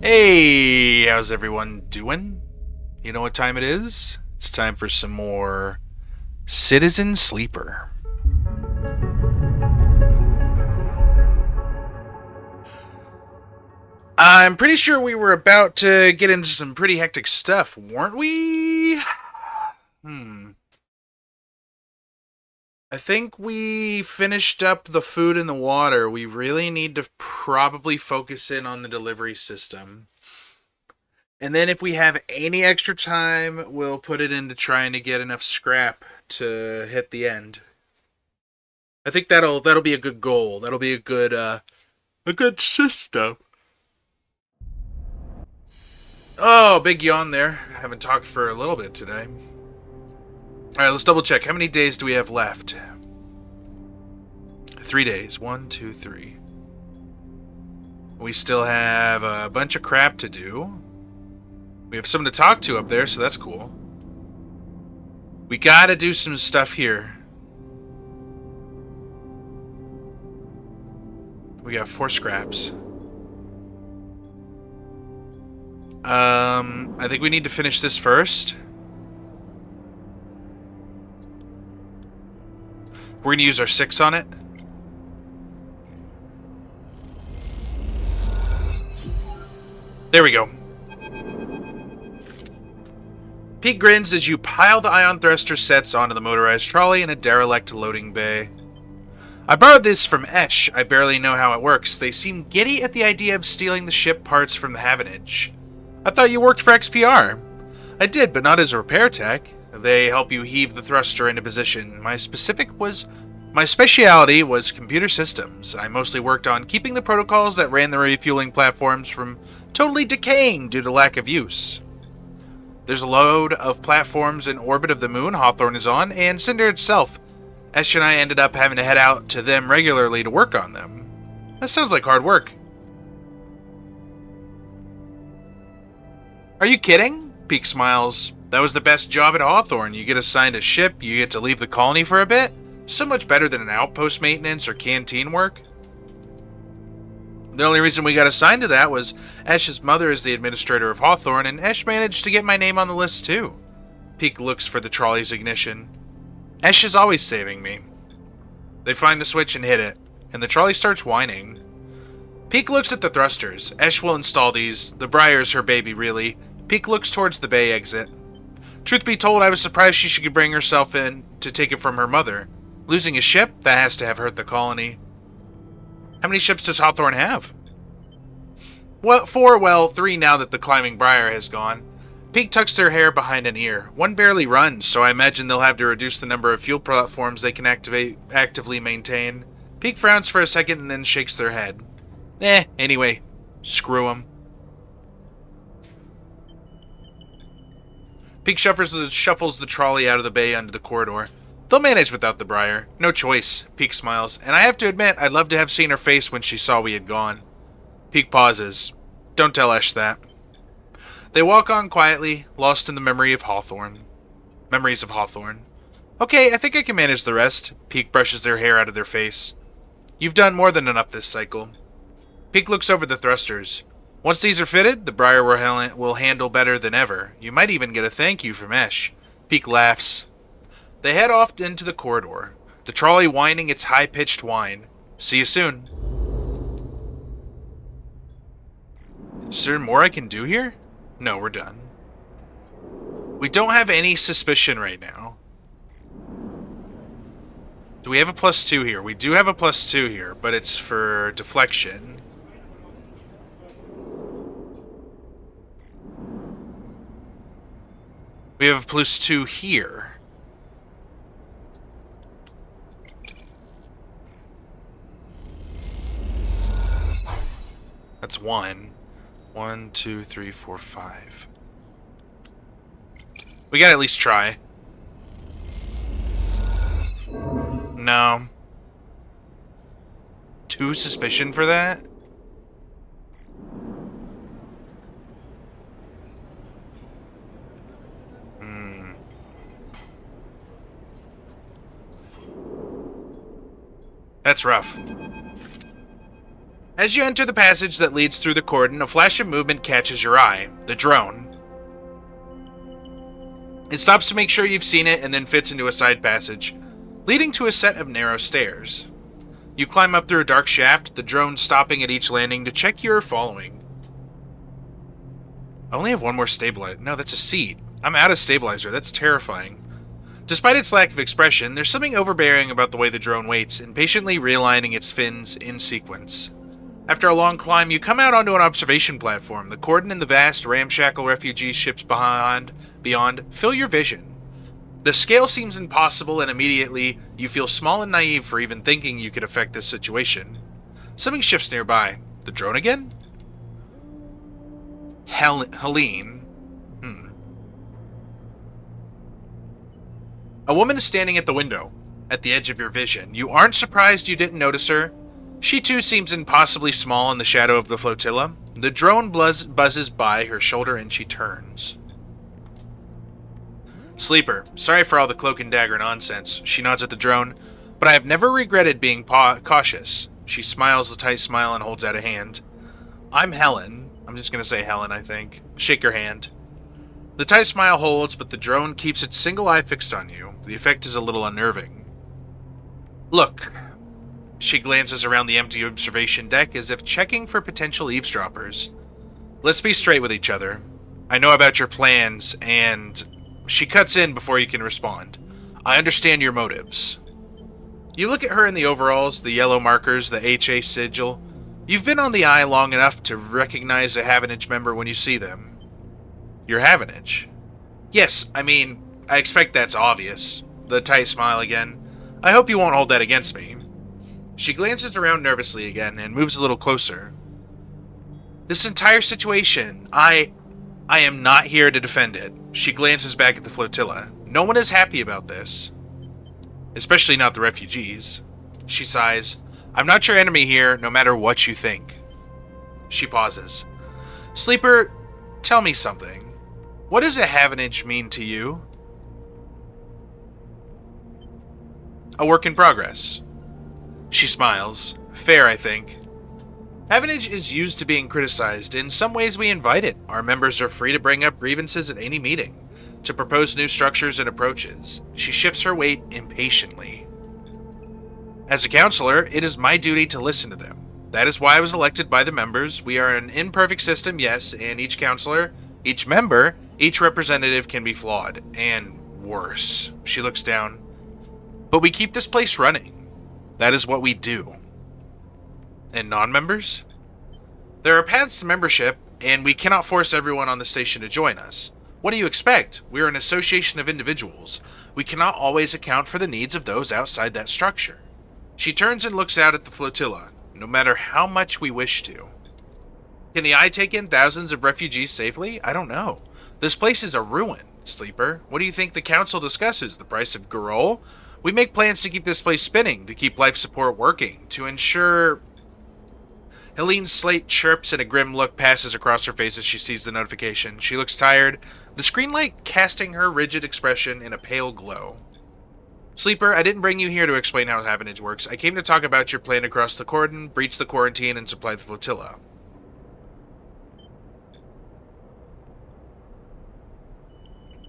Hey, how's everyone doing? You know what time it is? It's time for some more Citizen Sleeper. I'm pretty sure we were about to get into some pretty hectic stuff, weren't we? Hmm. I think we finished up the food and the water. We really need to probably focus in on the delivery system. And then if we have any extra time, we'll put it into trying to get enough scrap to hit the end. I think that'll be a good goal. That'll be a good system. Oh, big yawn there. Haven't talked for a little bit today. All right, let's double check. How many days do we have left? 3 days. 1, 2, 3. We still have a bunch of crap to do. We have someone to talk to up there, so that's cool. We gotta do some stuff here. We got 4 scraps. I think we need to finish this first. We're gonna use our 6 on it. There we go. Pete grins as you pile the ion thruster sets onto the motorized trolley in a derelict loading bay. I borrowed this from Esh. I barely know how it works. They seem giddy at the idea of stealing the ship parts from the Havenage. I thought you worked for XPR. I did, but not as a repair tech. They help you heave the thruster into position. My speciality was computer systems. I mostly worked on keeping the protocols that ran the refueling platforms from totally decaying due to lack of use. There's a load of platforms in orbit of the moon Hawthorne is on, and Cinder itself. Esh and I ended up having to head out to them regularly to work on them. That sounds like hard work. Are you kidding? Peak smiles. That was the best job at Hawthorne. You get assigned a ship, you get to leave the colony for a bit. So much better than an outpost maintenance or canteen work. The only reason we got assigned to that was Esh's mother is the administrator of Hawthorne, and Esh managed to get my name on the list too. Peak looks for the trolley's ignition. Esh is always saving me. They find the switch and hit it, and the trolley starts whining. Peak looks at the thrusters. Esh will install these. The Briar's her baby, really. Peak looks towards the bay exit. Truth be told, I was surprised she should bring herself in to take it from her mother. Losing a ship? That has to have hurt the colony. How many ships does Hawthorne have? Well, 4, 3 now that the climbing Briar has gone. Peak tucks their hair behind an ear. One barely runs, so I imagine they'll have to reduce the number of fuel platforms they can actively maintain. Peak frowns for a second and then shakes their head. Anyway. Screw 'em. Peak shuffles the trolley out of the bay onto the corridor. They'll manage without the Briar. No choice. Peak smiles. And I have to admit, I'd love to have seen her face when she saw we had gone. Peak pauses. Don't tell Esh that. They walk on quietly, lost in the memories of Hawthorne. Okay, I think I can manage the rest. Peak brushes their hair out of their face. You've done more than enough this cycle. Peak looks over the thrusters. Once these are fitted, the Briar will handle better than ever. You might even get a thank you from Esh. Peak laughs. They head off into the corridor, the trolley whining its high-pitched whine. See you soon. Is there more I can do here? No, we're done. We don't have any suspicion right now. Do we have a +2 here? We do have a +2 here, but it's for deflection. We have a +2 here. That's 1. 1, 2, 3, 4, 5. We gotta at least try. No. 2 suspicion for that? That's rough. As you enter the passage that leads through the cordon, a flash of movement catches your eye. The drone. It stops to make sure you've seen it and then fits into a side passage, leading to a set of narrow stairs. You climb up through a dark shaft, the drone stopping at each landing to check you're following. I only have one more stabilizer. No, that's a seat. I'm out of stabilizer. That's terrifying. Despite its lack of expression, there's something overbearing about the way the drone waits, impatiently realigning its fins in sequence. After a long climb, you come out onto an observation platform. The cordon and the vast, ramshackle refugee ships beyond fill your vision. The scale seems impossible, and immediately you feel small and naive for even thinking you could affect this situation. Something shifts nearby. The drone again? Helene. A woman is standing at the window, at the edge of your vision. You aren't surprised you didn't notice her. She too seems impossibly small in the shadow of the flotilla. The drone buzzes by her shoulder and she turns. Sleeper, sorry for all the cloak and dagger nonsense. She nods at the drone, but I have never regretted being cautious. She smiles a tight smile and holds out a hand. I'm Helen. I'm just going to say Helen, I think. Shake your hand. The tight smile holds, but the drone keeps its single eye fixed on you. The effect is a little unnerving. Look. She glances around the empty observation deck as if checking for potential eavesdroppers. Let's be straight with each other. I know about your plans, and... She cuts in before you can respond. I understand your motives. You look at her in the overalls, the yellow markers, the HA sigil. You've been on the eye long enough to recognize a Havenage member when you see them. You're Havenage. Yes, I mean, I expect that's obvious. The tight smile again. I hope you won't hold that against me. She glances around nervously again and moves a little closer. This entire situation, I am not here to defend it. She glances back at the flotilla. No one is happy about this. Especially not the refugees. She sighs. I'm not your enemy here, no matter what you think. She pauses. Sleeper, tell me something. What does a Havenage mean to you? A work in progress. She smiles. Fair, I think. Havenage is used to being criticized. In some ways we invite it. Our members are free to bring up grievances at any meeting, to propose new structures and approaches. She shifts her weight impatiently. As a counselor, it is my duty to listen to them. That is why I was elected by the members. We are an imperfect system, yes, and each counselor, each member, each representative can be flawed. And worse. She looks down. But we keep this place running. That is what we do. And non-members? There are paths to membership, and we cannot force everyone on the station to join us. What do you expect? We are an association of individuals. We cannot always account for the needs of those outside that structure. She turns and looks out at the flotilla, no matter how much we wish to. Can the eye take in thousands of refugees safely? I don't know. This place is a ruin, Sleeper. What do you think the council discusses? The price of Garol? We make plans to keep this place spinning, to keep life support working, to ensure... Helene's slate chirps and a grim look passes across her face as she sees the notification. She looks tired, the screen light casting her rigid expression in a pale glow. Sleeper, I didn't bring you here to explain how Havenage works. I came to talk about your plan to cross the cordon, breach the quarantine, and supply the flotilla.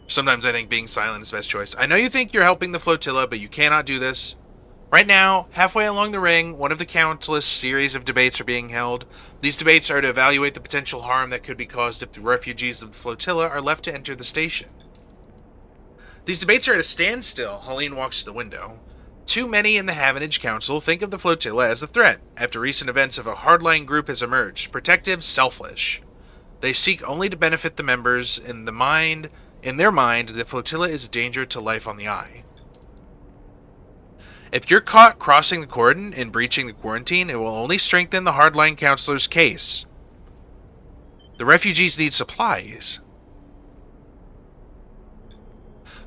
Sometimes I think being silent is the best choice. I know you think you're helping the flotilla, but you cannot do this. Right now, halfway along the ring, one of the countless series of debates are being held. These debates are to evaluate the potential harm that could be caused if the refugees of the flotilla are left to enter the station. These debates are at a standstill. Helene walks to the window. Too many in the Havenage Council think of the flotilla as a threat, after recent events of a hardline group has emerged, protective, selfish. They seek only to benefit the members. In their mind, the flotilla is a danger to life on the eye. If you're caught crossing the cordon and breaching the quarantine, it will only strengthen the hardline counselor's case. The refugees need supplies.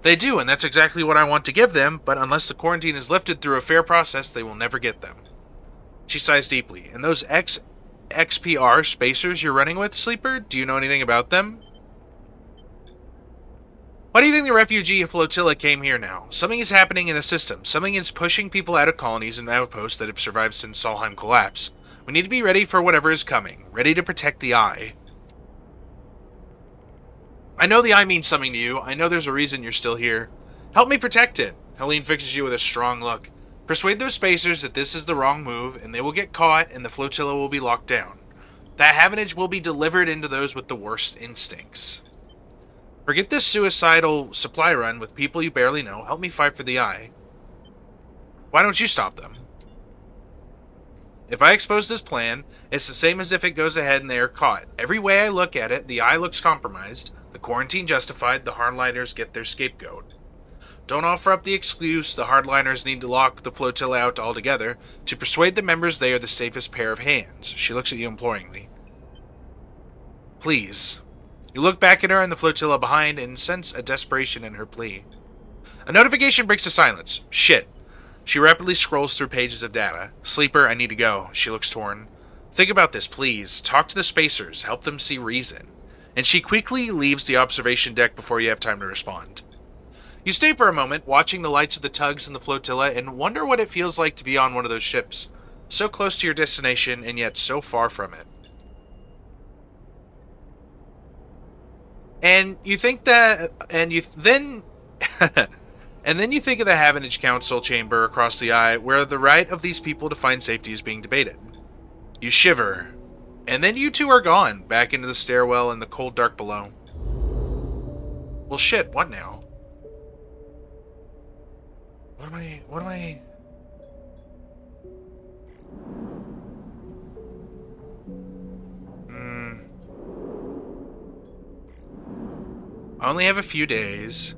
They do, and that's exactly what I want to give them, but unless the quarantine is lifted through a fair process, they will never get them. She sighs deeply. And those XPR spacers you're running with, Sleeper, do you know anything about them? Why do you think the refugee flotilla came here now? Something is happening in the system. Something is pushing people out of colonies and outposts that have survived since Solheim collapse. We need to be ready for whatever is coming, ready to protect the eye. I know the eye means something to you. I know there's a reason you're still here. Help me protect it. Helene fixes you with a strong look. Persuade those spacers that this is the wrong move, and they will get caught, and the flotilla will be locked down. That Havenage will be delivered into those with the worst instincts. Forget this suicidal supply run with people you barely know. Help me fight for the eye. Why don't you stop them? If I expose this plan, it's the same as if it goes ahead and they are caught. Every way I look at it, the eye looks compromised, the quarantine justified, the hardliners get their scapegoat. Don't offer up the excuse the hardliners need to lock the flotilla out altogether to persuade the members they are the safest pair of hands. She looks at you imploringly. Please. You look back at her and the flotilla behind and sense a desperation in her plea. A notification breaks the silence. Shit. She rapidly scrolls through pages of data. Sleeper, I need to go. She looks torn. Think about this, please. Talk to the spacers. Help them see reason. And she quickly leaves the observation deck before you have time to respond. You stay for a moment, watching the lights of the tugs and the flotilla, and wonder what it feels like to be on one of those ships. So close to your destination, and yet so far from it. And you think that... And then you think of the Havenage Council chamber across the eye, where the right of these people to find safety is being debated. You shiver, and then you two are gone, back into the stairwell and the cold dark below. Well shit, what now? What am I... I only have a few days.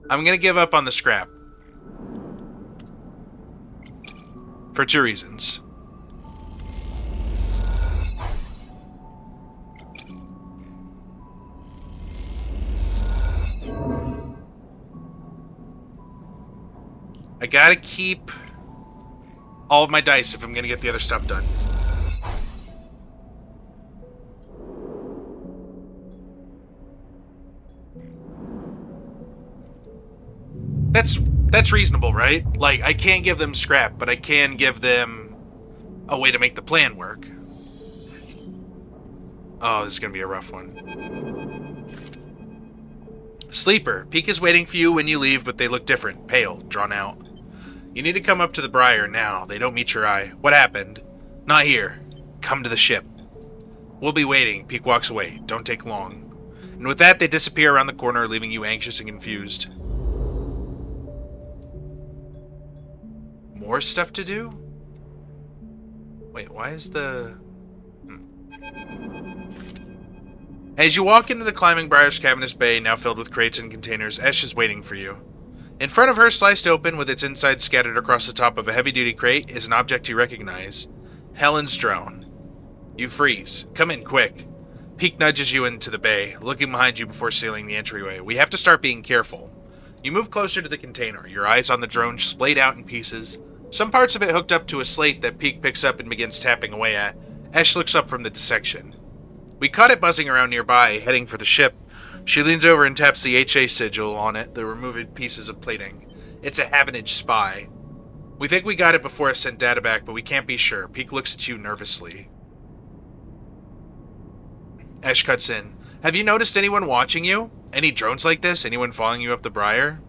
I'm gonna give up on the scrap. For two reasons. I gotta keep all of my dice if I'm gonna get the other stuff done. That's reasonable, right? Like, I can't give them scrap, but I can give them a way to make the plan work. Oh, this is gonna be a rough one. Sleeper. Peak is waiting for you when you leave, but they look different. Pale. Drawn out. You need to come up to the Briar now. They don't meet your eye. What happened? Not here. Come to the ship. We'll be waiting. Peak walks away. Don't take long. And with that, they disappear around the corner, leaving you anxious and confused. More stuff to do? Wait, why is the... As you walk into the climbing Briar's cavernous bay, now filled with crates and containers, Esh is waiting for you. In front of her, sliced open with its inside scattered across the top of a heavy-duty crate, is an object you recognize. Helen's drone. You freeze. Come in, quick. Peak nudges you into the bay, looking behind you before sealing the entryway. We have to start being careful. You move closer to the container, your eyes on the drone splayed out in pieces, some parts of it hooked up to a slate that Peak picks up and begins tapping away at. Ash looks up from the dissection. We caught it buzzing around nearby, heading for the ship. She leans over and taps the HA sigil on it, the removed pieces of plating. It's a Havenage spy. We think we got it before it sent data back, but we can't be sure. Peak looks at you nervously. Ash cuts in. Have you noticed anyone watching you? Any drones like this? Anyone following you up the Briar?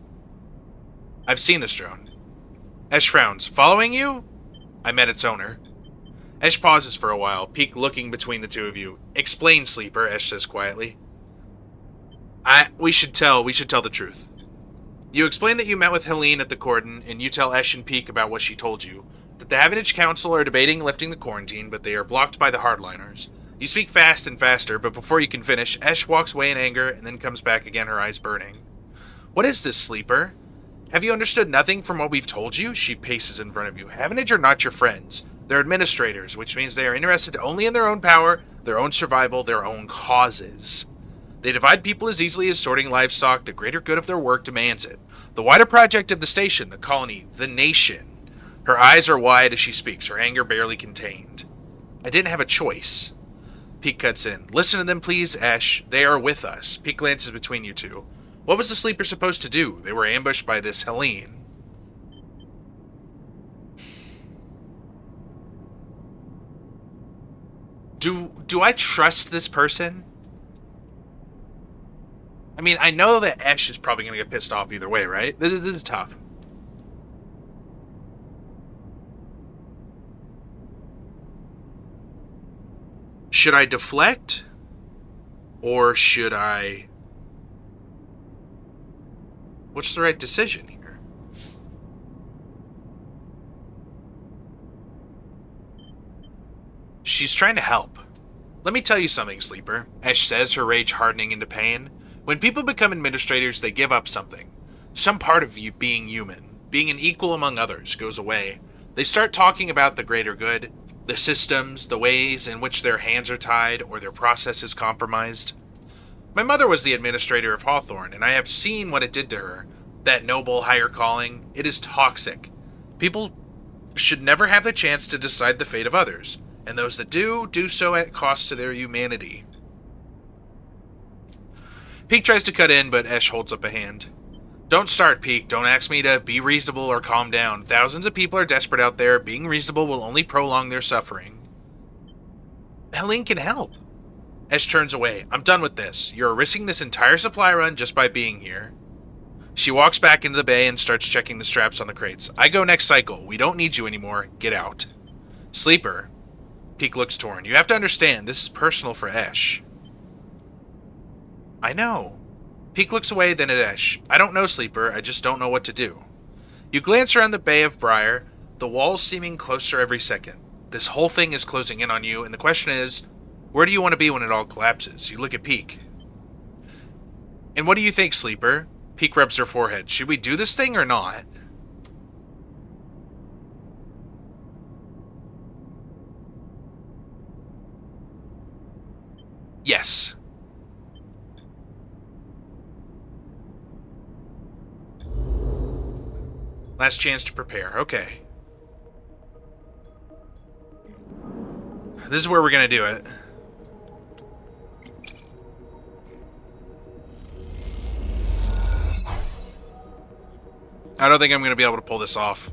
I've seen this drone. Ash frowns. Following you? I met its owner. Ash pauses for a while, Peak looking between the two of you. Explain, Sleeper, Ash says quietly. We should tell the truth. You explain that you met with Helene at the cordon, and you tell Ash and Peak about what she told you. That the Havenage Council are debating lifting the quarantine, but they are blocked by the hardliners. You speak fast and faster, but before you can finish, Ash walks away in anger and then comes back again, her eyes burning. What is this, Sleeper? Have you understood nothing from what we've told you? She paces in front of you. Havenage are not your friends. They're administrators, which means they are interested only in their own power, their own survival, their own causes. They divide people as easily as sorting livestock. The greater good of their work demands it. The wider project of the station, the colony, the nation. Her eyes are wide as she speaks, her anger barely contained. I didn't have a choice. Peek cuts in. Listen to them, please, Ash. They are with us. Peek glances between you two. What was the sleeper supposed to do? They were ambushed by this Helene. Do I trust this person? I mean, I know that Ash is probably going to get pissed off either way, right? This is tough. Should I deflect? Or should I... What's the right decision here? She's trying to help. Let me tell you something, Sleeper. Ash says, her rage hardening into pain. When people become administrators, they give up something. Some part of you being human, being an equal among others, goes away. They start talking about the greater good, the systems, the ways in which their hands are tied or their process is compromised. My mother was the administrator of Hawthorne, and I have seen what it did to her. That noble higher calling, it is toxic. People should never have the chance to decide the fate of others, and those that do so at cost to their humanity. Peek tries to cut in, but Ash holds up a hand. Don't start, Peek. Don't ask me to be reasonable or calm down. Thousands of people are desperate out there. Being reasonable will only prolong their suffering. Helene can help. Ash turns away. I'm done with this. You're risking this entire supply run just by being here. She walks back into the bay and starts checking the straps on the crates. I go next cycle. We don't need you anymore. Get out. Sleeper. Peek looks torn. You have to understand, this is personal for Ash. I know. Peek looks away, then at Ash. I don't know, Sleeper. I just don't know what to do. You glance around the Bay of Briar, the walls seeming closer every second. This whole thing is closing in on you, and the question is, where do you want to be when it all collapses? You look at Peek. And what do you think, Sleeper? Peek rubs her forehead. Should we do this thing or not? Yes. Last chance to prepare. Okay. This is where we're going to do it. I don't think I'm going to be able to pull this off.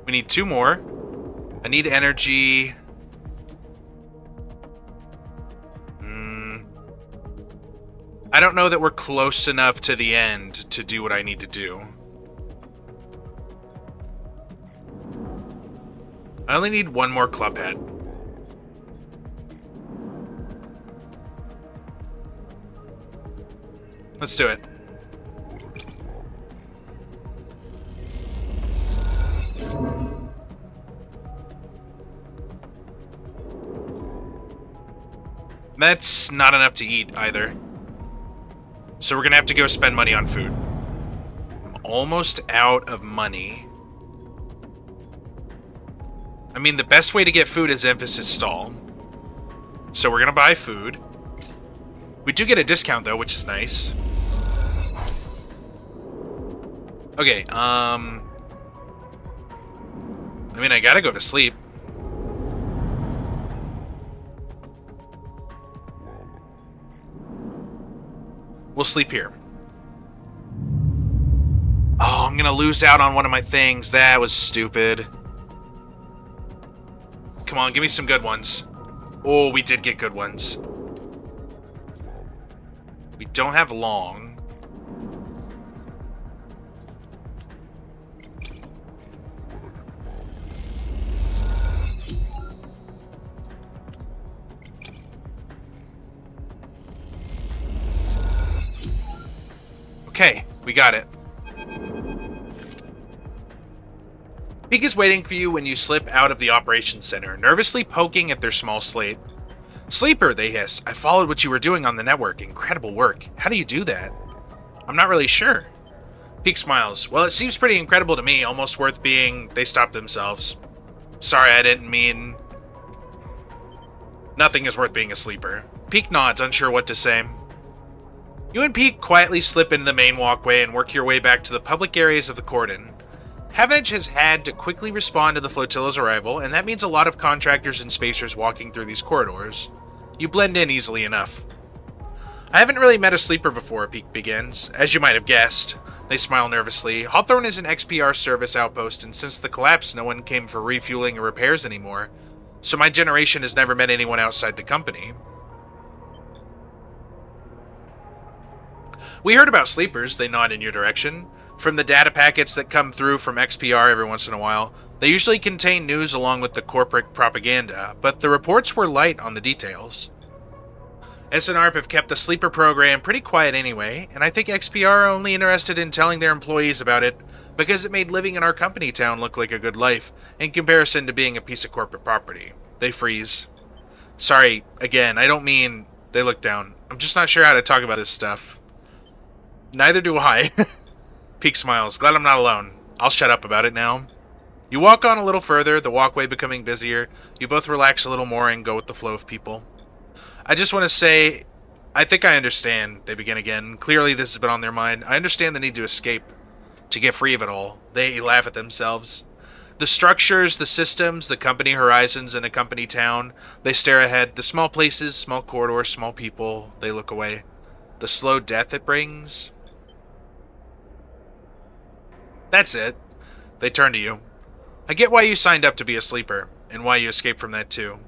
We need 2 more. I need energy. I don't know that we're close enough to the end to do what I need to do. I only need 1 more club head. Let's do it. That's not enough to eat, either. So we're gonna have to go spend money on food. I'm almost out of money. I mean, the best way to get food is emphasis stall. So we're gonna buy food. We do get a discount, though, which is nice. Okay, I mean, I gotta go to sleep. We'll sleep here. Oh, I'm gonna lose out on one of my things. That was stupid. Come on, give me some good ones. Oh, we did get good ones. We don't have long. Okay, we got it. Peek is waiting for you when you slip out of the operations center, nervously poking at their small slate. Sleeper, they hiss. I followed what you were doing on the network. Incredible work. How do you do that? I'm not really sure. Peak smiles. Well, it seems pretty incredible to me, almost worth being... They stopped themselves. Sorry, I didn't mean... Nothing is worth being a sleeper. Peak nods, unsure what to say. You and Peak quietly slip into the main walkway and work your way back to the public areas of the cordon. Havenage has had to quickly respond to the flotilla's arrival, and that means a lot of contractors and spacers walking through these corridors. You blend in easily enough. I haven't really met a sleeper before, Peak begins. As you might have guessed. They smile nervously. Hawthorne is an XPR service outpost, and since the collapse, no one came for refueling or repairs anymore. So my generation has never met anyone outside the company. We heard about sleepers, they nod in your direction. From the data packets that come through from XPR every once in a while, they usually contain news along with the corporate propaganda, but the reports were light on the details. SNRP have kept the sleeper program pretty quiet anyway, and I think XPR are only interested in telling their employees about it because it made living in our company town look like a good life, in comparison to being a piece of corporate property. They freeze. Sorry, again, I don't mean... They look down. I'm just not sure how to talk about this stuff. Neither do I. Peak smiles. Glad I'm not alone. I'll shut up about it now. You walk on a little further, the walkway becoming busier. You both relax a little more and go with the flow of people. I just want to say, I think I understand, they begin again. Clearly this has been on their mind. I understand the need to escape, to get free of it all. They laugh at themselves. The structures, the systems, the company horizons in a company town. They stare ahead. The small places, small corridors, small people. They look away. The slow death it brings. That's it. They turn to you. I get why you signed up to be a sleeper, and why you escaped from that too.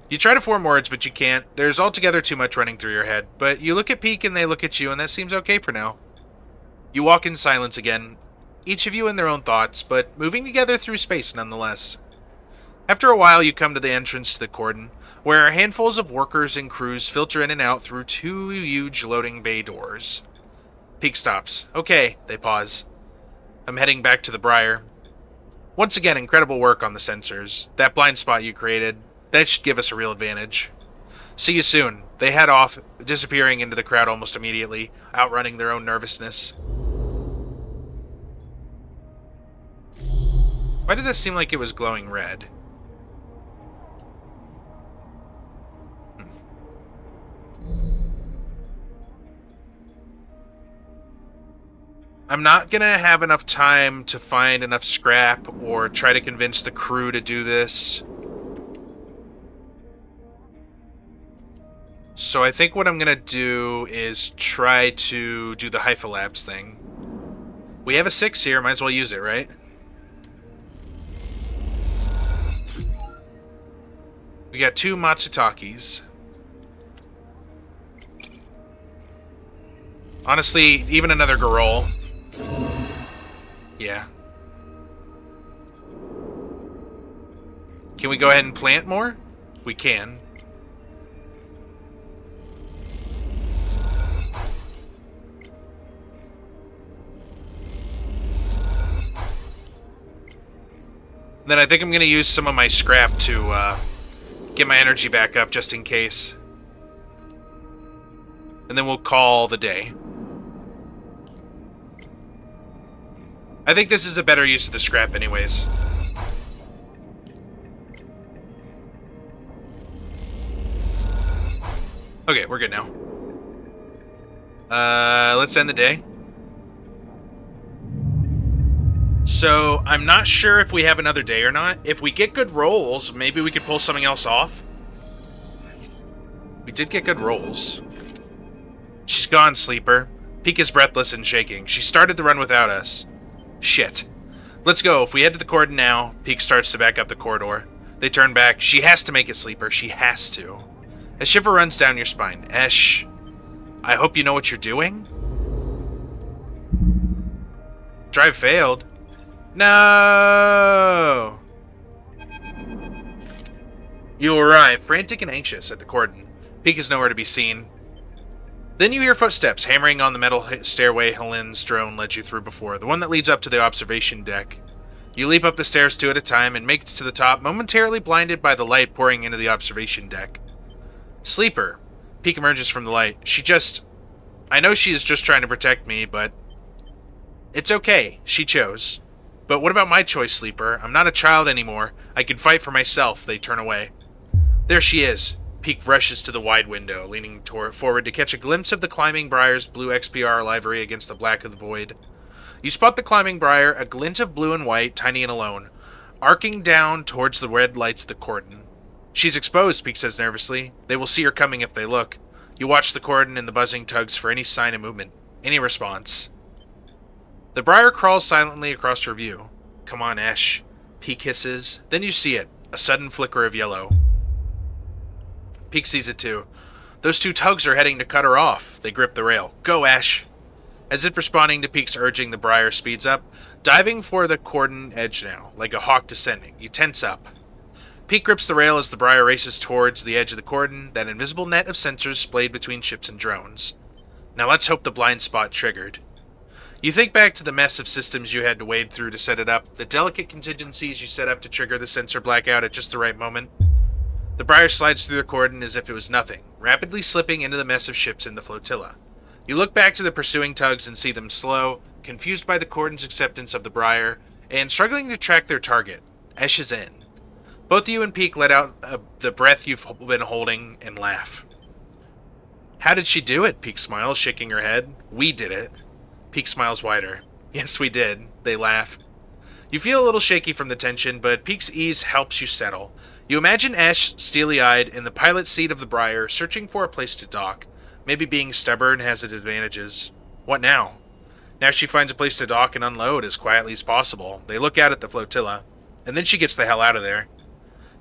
You try to form words, but you can't. There's altogether too much running through your head. But you look at Peak and they look at you, and that seems okay for now. You walk in silence again, each of you in their own thoughts, but moving together through space nonetheless. After a while, you come to the entrance to the cordon, where handfuls of workers and crews filter in and out through two huge loading bay doors. Peak stops. Okay, they pause. I'm heading back to the Briar. Once again, incredible work on the sensors. That blind spot you created, that should give us a real advantage. See you soon. They head off, disappearing into the crowd almost immediately, outrunning their own nervousness. Why did this seem like it was glowing red? I'm not gonna have enough time to find enough scrap or try to convince the crew to do this. So I think what I'm gonna do is try to do the Hypha Labs thing. We have a 6 here, might as well use it, right? We got 2 Matsutakis. Honestly, even another Garol. Yeah. Can we go ahead and plant more? We can. Then I think I'm going to use some of my scrap to get my energy back up just in case. And then we'll call the day. I think this is a better use of the scrap anyways. Okay, we're good now. Let's end the day. So, I'm not sure if we have another day or not. If we get good rolls, maybe we could pull something else off. We did get good rolls. She's gone, Sleeper. Peak is breathless and shaking. She started the run without us. Shit. Let's go. If we head to the cordon now, Peak starts to back up the corridor. They turn back. She has to make it, Sleeper. She has to. A shiver runs down your spine. Esh. I hope you know what you're doing? Drive failed. No! You arrive, frantic and anxious, at the cordon. Peak is nowhere to be seen. Then you hear footsteps hammering on the metal stairway Helen's drone led you through before, the one that leads up to the observation deck. You leap up the stairs 2 at a time and make it to the top, momentarily blinded by the light pouring into the observation deck. Sleeper. Peek emerges from the light. I know she is just trying to protect me, but... It's okay. She chose. But what about my choice, Sleeper? I'm not a child anymore. I can fight for myself. They turn away. There she is. Peek rushes to the wide window, leaning forward to catch a glimpse of the Climbing Briar's blue XPR livery against the black of the void. You spot the Climbing Briar, a glint of blue and white, tiny and alone, arcing down towards the red lights of the cordon. She's exposed, Peek says nervously. They will see her coming if they look. You watch the cordon and the buzzing tugs for any sign of movement, any response. The Briar crawls silently across your view. Come on, Ash. Peek hisses. Then you see it, a sudden flicker of yellow. Peek sees it too. Those 2 tugs are heading to cut her off. They grip the rail. Go, Ash! As if responding to Peek's urging, the Briar speeds up, diving for the cordon edge now, like a hawk descending. You tense up. Peek grips the rail as the Briar races towards the edge of the cordon, that invisible net of sensors splayed between ships and drones. Now let's hope the blind spot triggered. You think back to the mess of systems you had to wade through to set it up, the delicate contingencies you set up to trigger the sensor blackout at just the right moment. The Briar slides through the cordon as if it was nothing, rapidly slipping into the mess of ships in the flotilla. You look back to the pursuing tugs and see them slow, confused by the cordon's acceptance of the Briar, and struggling to track their target. Esh is in. Both you and Peek let out the breath you've been holding and laugh. How did she do it? Peek smiles, shaking her head. We did it. Peek smiles wider. Yes, we did. They laugh. You feel a little shaky from the tension, but Peek's ease helps you settle. You imagine Ash, steely-eyed, in the pilot seat of the Briar, searching for a place to dock. Maybe being stubborn has its advantages. What now? Now she finds a place to dock and unload as quietly as possible. They look out at the flotilla, and then she gets the hell out of there.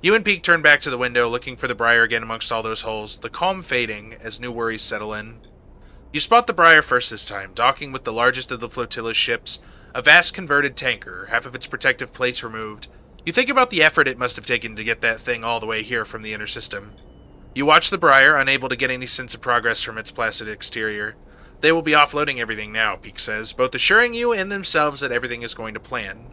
You and Peek turn back to the window, looking for the Briar again amongst all those holes, the calm fading as new worries settle in. You spot the Briar first this time, docking with the largest of the flotilla's ships, a vast converted tanker, half of its protective plates removed. You think about the effort it must have taken to get that thing all the way here from the inner system. You watch the Briar, unable to get any sense of progress from its placid exterior. They will be offloading everything now, Peek says, both assuring you and themselves that everything is going to plan.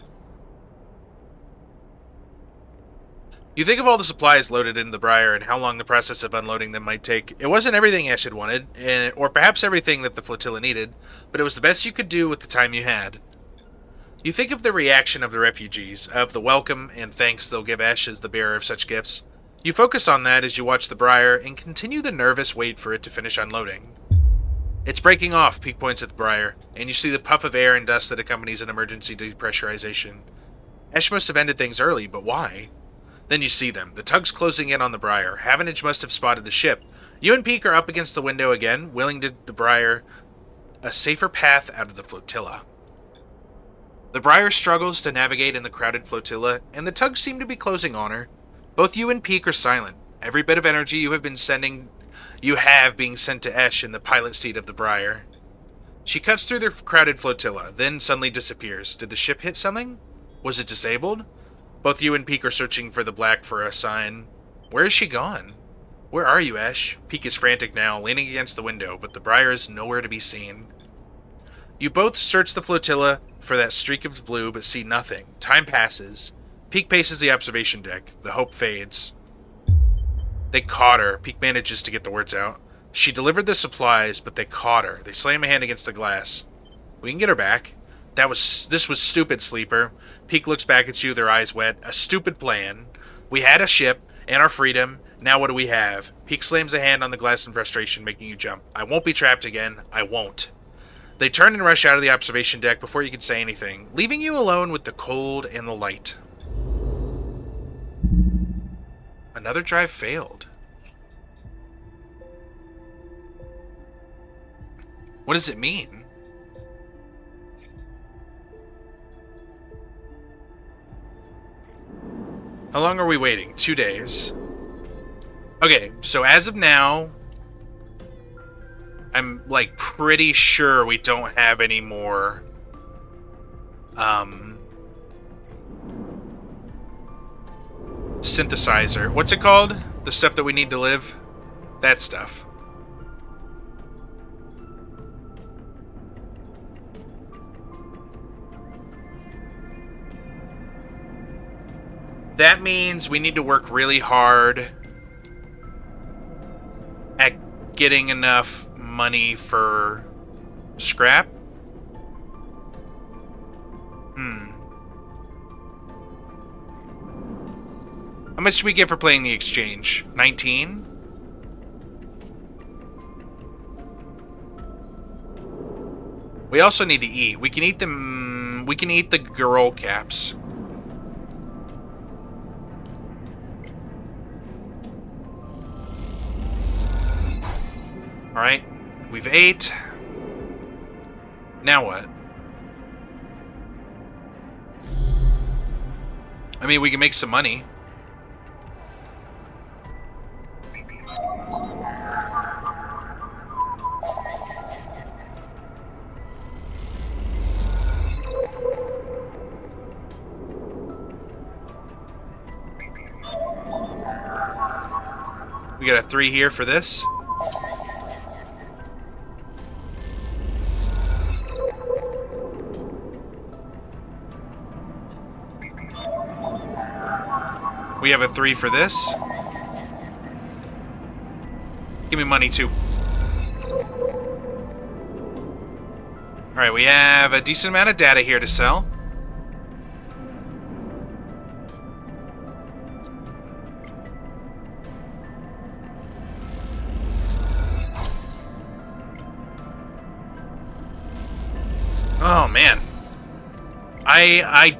You think of all the supplies loaded into the Briar and how long the process of unloading them might take. It wasn't everything Ash had wanted, or perhaps everything that the flotilla needed, but it was the best you could do with the time you had. You think of the reaction of the refugees, of the welcome and thanks they'll give Ash as the bearer of such gifts. You focus on that as you watch the Briar and continue the nervous wait for it to finish unloading. It's breaking off, Peek points at the Briar, and you see the puff of air and dust that accompanies an emergency depressurization. Ash must have ended things early, but why? Then you see them, the tugs closing in on the Briar. Havenage must have spotted the ship. You and Peek are up against the window again, willing to the Briar a safer path out of the flotilla. The Briar struggles to navigate in the crowded flotilla, and the tugs seem to be closing on her. Both you and Peek are silent. Every bit of energy you have being sent to Esh in the pilot seat of the Briar. She cuts through the crowded flotilla, then suddenly disappears. Did the ship hit something? Was it disabled? Both you and Peek are searching for the black for a sign. Where is she gone? Where are you, Ash? Peek is frantic now, leaning against the window, but the Briar is nowhere to be seen. You both search the flotilla for that streak of blue, but see nothing. Time passes. Peek paces the observation deck. The hope fades. They caught her. Peek manages to get the words out. She delivered the supplies, but they caught her. They slam a hand against the glass. We can get her back. This was stupid, Sleeper. Peek looks back at you, their eyes wet. A stupid plan. We had a ship and our freedom. Now what do we have? Peek slams a hand on the glass in frustration, making you jump. I won't be trapped again. I won't. They turn and rush out of the observation deck before you can say anything, leaving you alone with the cold and the light. Another drive failed. What does it mean? How long are we waiting? 2 days. Okay, so as of now, I'm like pretty sure we don't have any more synthesizer. What's it called? The stuff that we need to live? That stuff. That means we need to work really hard at getting enough money for scrap. How much do we get for playing the exchange? 19? We also need to eat. We can eat them. We can eat the girl caps. Alright. We've ate. Now what? I mean, we can make some money. We got a 3 here for this. We have a 3 for this. Give me money, too. Alright, we have a decent amount of data here to sell. Oh, man. I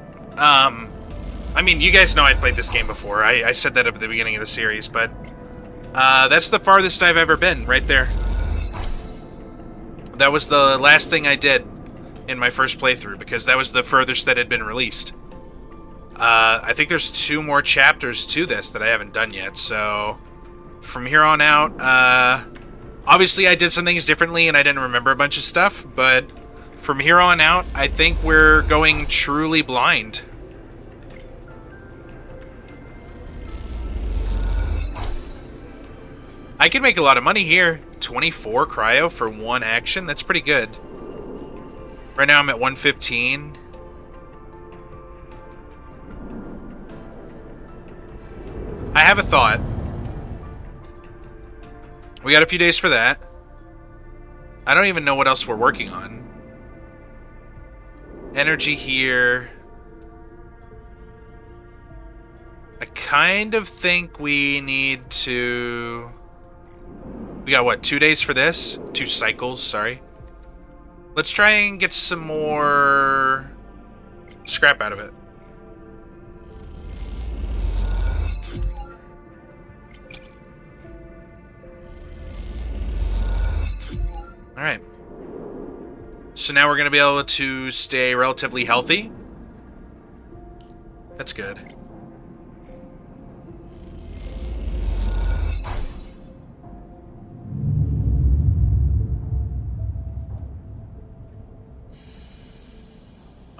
mean, you guys know I've played this game before. I said that at the beginning of the series, but that's the farthest I've ever been, right there. That was the last thing I did in my first playthrough, because that was the furthest that had been released. I think there's 2 more chapters to this that I haven't done yet, so from here on out, obviously I did some things differently and I didn't remember a bunch of stuff, but from here on out, I think we're going truly blind. I could make a lot of money here. 24 cryo for 1 action. That's pretty good. Right now I'm at 115. I have a thought. We got a few days for that. I don't even know what else we're working on. Energy here. I kind of think we need to... We got, what, 2 days for this? 2 cycles, sorry. Let's try and get some more scrap out of it. Alright. So now we're going to be able to stay relatively healthy. That's good.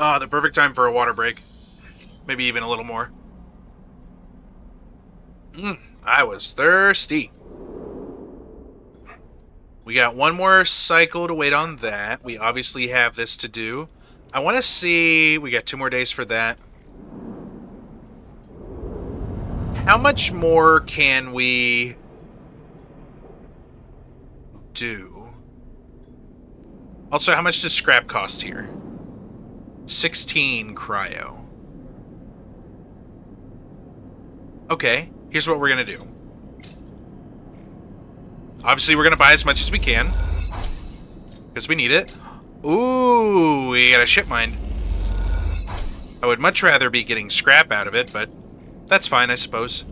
Ah, the perfect time for a water break. Maybe even a little more. I was thirsty. We got 1 more cycle to wait on that. We obviously have this to do. I want to see... We got 2 more days for that. How much more can we do? Also, how much does scrap cost here? 16 cryo. Okay, here's what we're gonna do. Obviously, we're gonna buy as much as we can, because we need it. Ooh, we got a ship mine. I would much rather be getting scrap out of it, but that's fine, I suppose.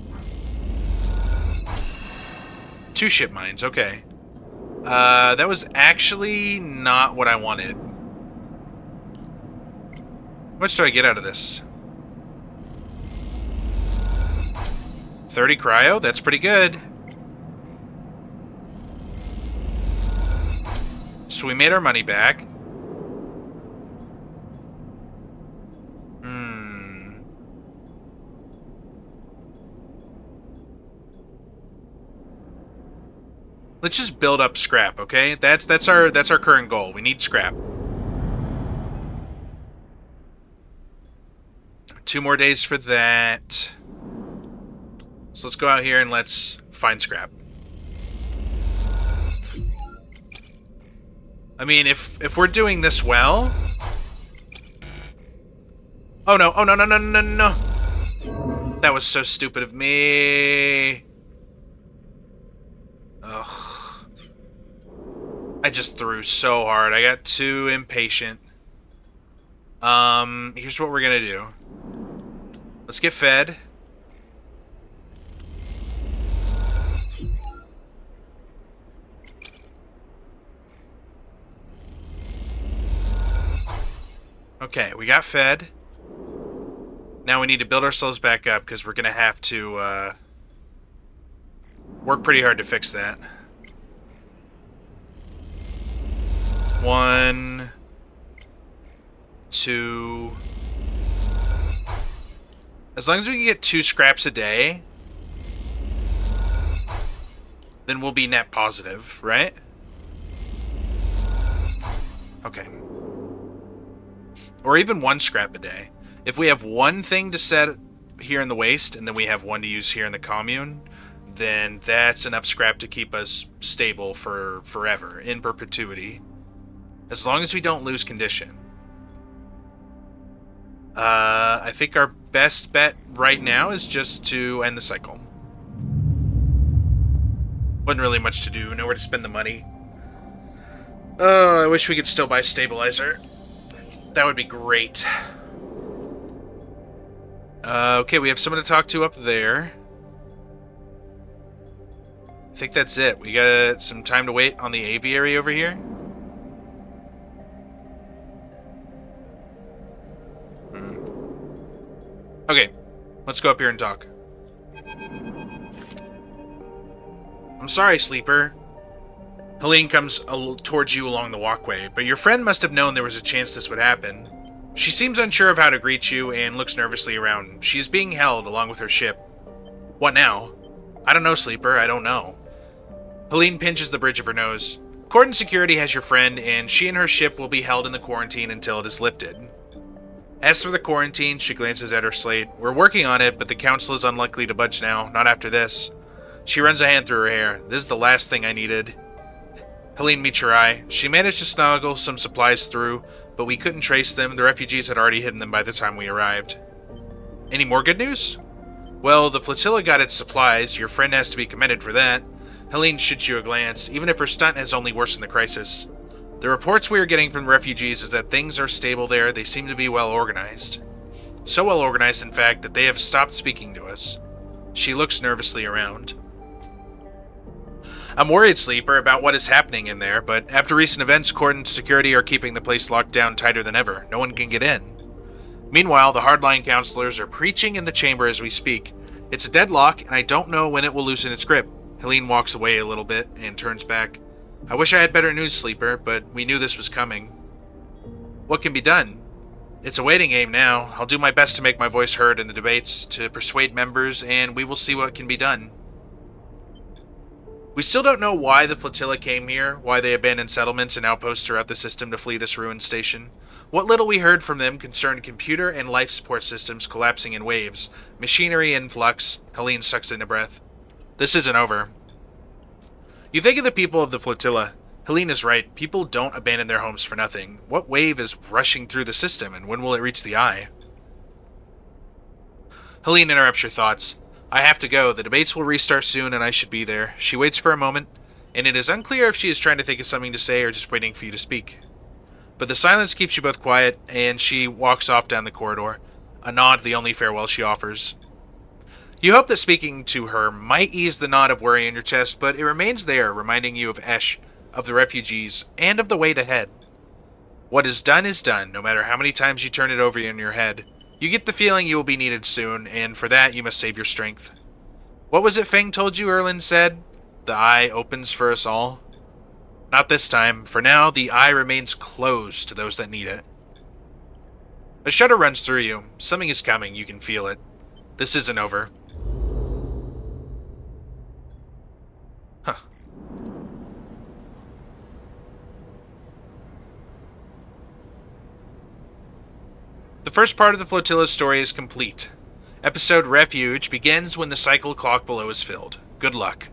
2 ship mines, okay. That was actually not what I wanted. How much do I get out of this? 30 cryo? That's pretty good. So we made our money back. Let's just build up scrap, okay? That's our current goal. We need scrap. 2 more days for that. So let's go out here and let's find scrap. I mean, if we're doing this well... Oh no, oh no, no, no, no, no. That was so stupid of me. Ugh. I just threw so hard. I got too impatient. Here's what we're gonna do. Let's get fed. Okay, we got fed. Now we need to build ourselves back up because we're gonna have to work pretty hard to fix that. 1, 2. As long as we can get 2 scraps a day, then we'll be net positive, right? Okay. Or even 1 scrap a day. If we have 1 thing to set here in the waste, and then we have 1 to use here in the commune, then that's enough scrap to keep us stable for forever, in perpetuity. As long as we don't lose condition. I think our best bet right now is just to end the cycle. Wasn't really much to do, nowhere to spend the money. Oh, I wish we could still buy stabilizer. That would be great. Okay, we have someone to talk to up there. I think that's it. We got some time to wait on the aviary over here. Okay, let's go up here and talk. I'm sorry, Sleeper. Helene comes towards you along the walkway, but your friend must have known there was a chance this would happen. She seems unsure of how to greet you and looks nervously around. She is being held along with her ship. What now? I don't know, Sleeper, I don't know. Helene pinches the bridge of her nose. Cordon Security has your friend, and she and her ship will be held in the quarantine until it is lifted. As for the quarantine, she glances at her slate. We're working on it, but the council is unlikely to budge now, not after this. She runs a hand through her hair. This is the last thing I needed. Helene meets your eye. She managed to smuggle some supplies through, but we couldn't trace them. The refugees had already hidden them by the time we arrived. Any more good news? Well, the flotilla got its supplies. Your friend has to be commended for that. Helene shoots you a glance, even if her stunt has only worsened the crisis. The reports we are getting from the refugees is that things are stable there. They seem to be well organized. So well organized, in fact, that they have stopped speaking to us. She looks nervously around. I'm worried, Sleeper, about what is happening in there, but after recent events, Cordon Security are keeping the place locked down tighter than ever. No one can get in. Meanwhile, the hardline counselors are preaching in the chamber as we speak. It's a deadlock, and I don't know when it will loosen its grip. Helene walks away a little bit and turns back. I wish I had better news, Sleeper, but we knew this was coming. What can be done? It's a waiting game now. I'll do my best to make my voice heard in the debates, to persuade members, and we will see what can be done. We still don't know why the flotilla came here, why they abandoned settlements and outposts throughout the system to flee this ruined station. What little we heard from them concerned computer and life support systems collapsing in waves, machinery in flux. Helene sucks in a breath. This isn't over. You think of the people of the flotilla. Helene is right. People don't abandon their homes for nothing. What wave is rushing through the system, and when will it reach the eye? Helene interrupts your thoughts. I have to go. The debates will restart soon, and I should be there. She waits for a moment, and it is unclear if she is trying to think of something to say or just waiting for you to speak. But the silence keeps you both quiet, and she walks off down the corridor. A nod, the only farewell she offers. You hope that speaking to her might ease the knot of worry in your chest, but it remains there, reminding you of Esh, of the refugees, and of the wait ahead. What is done, no matter how many times you turn it over in your head. You get the feeling you will be needed soon, and for that you must save your strength. What was it Feng told you, Erlin said? The eye opens for us all? Not this time. For now, the eye remains closed to those that need it. A shudder runs through you. Something is coming, you can feel it. This isn't over. Huh. The first part of the flotilla's story is complete. Episode Refuge begins when the cycle clock below is filled. Good luck.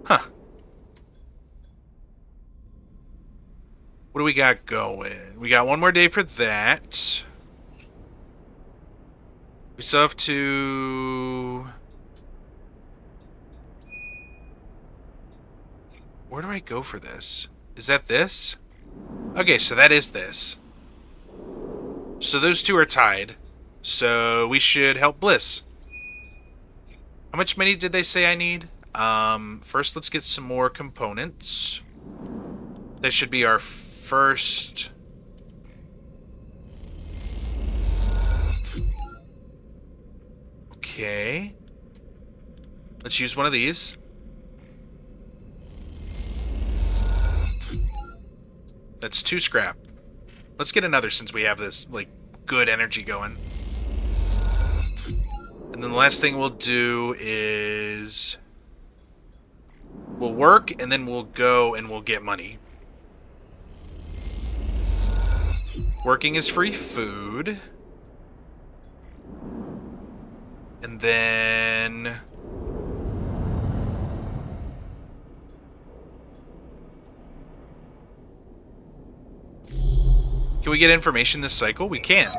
Huh. What do we got going? We got one more day for that. We still have to... Where do I go for this? Is that this? Okay, so that is this. So those two are tied. So we should help Bliss. How much money did they say I need? First, let's get some more components. That should be our first... Okay. Let's use one of these. That's 2 scrap. Let's get another since we have this, like, good energy going. And then the last thing we'll do is... We'll work, and then we'll go and we'll get money. Working is free food. And then... Can we get information this cycle? We can.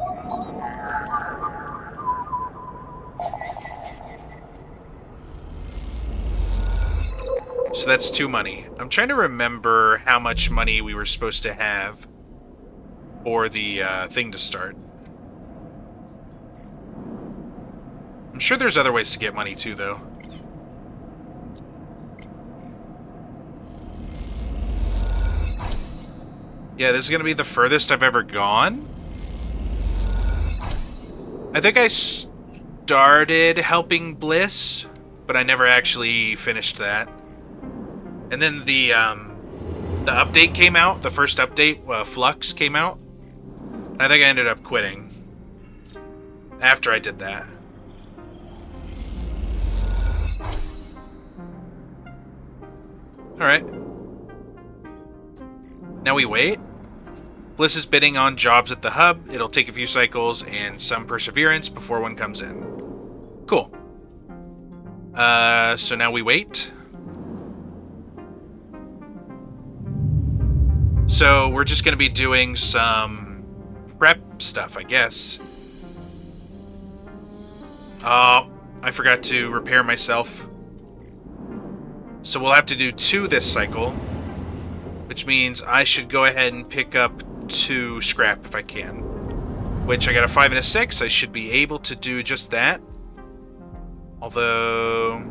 So that's 2 money. I'm trying to remember how much money we were supposed to have for the thing to start. I'm sure there's other ways to get money too, though. Yeah, this is going to be the furthest I've ever gone. I think I started helping Bliss, but I never actually finished that. And then the update came out, the first update, Flux came out. And I think I ended up quitting after I did that. Alright. Now we wait. Bliss is bidding on jobs at the hub. It'll take a few cycles and some perseverance before one comes in. Cool. So now we wait. So we're just going to be doing some prep stuff, I guess. Oh, I forgot to repair myself. So we'll have to do 2 this cycle, which means I should go ahead and pick up 2 scrap if I can. Which I got a 5 and a 6. I should be able to do just that. Although...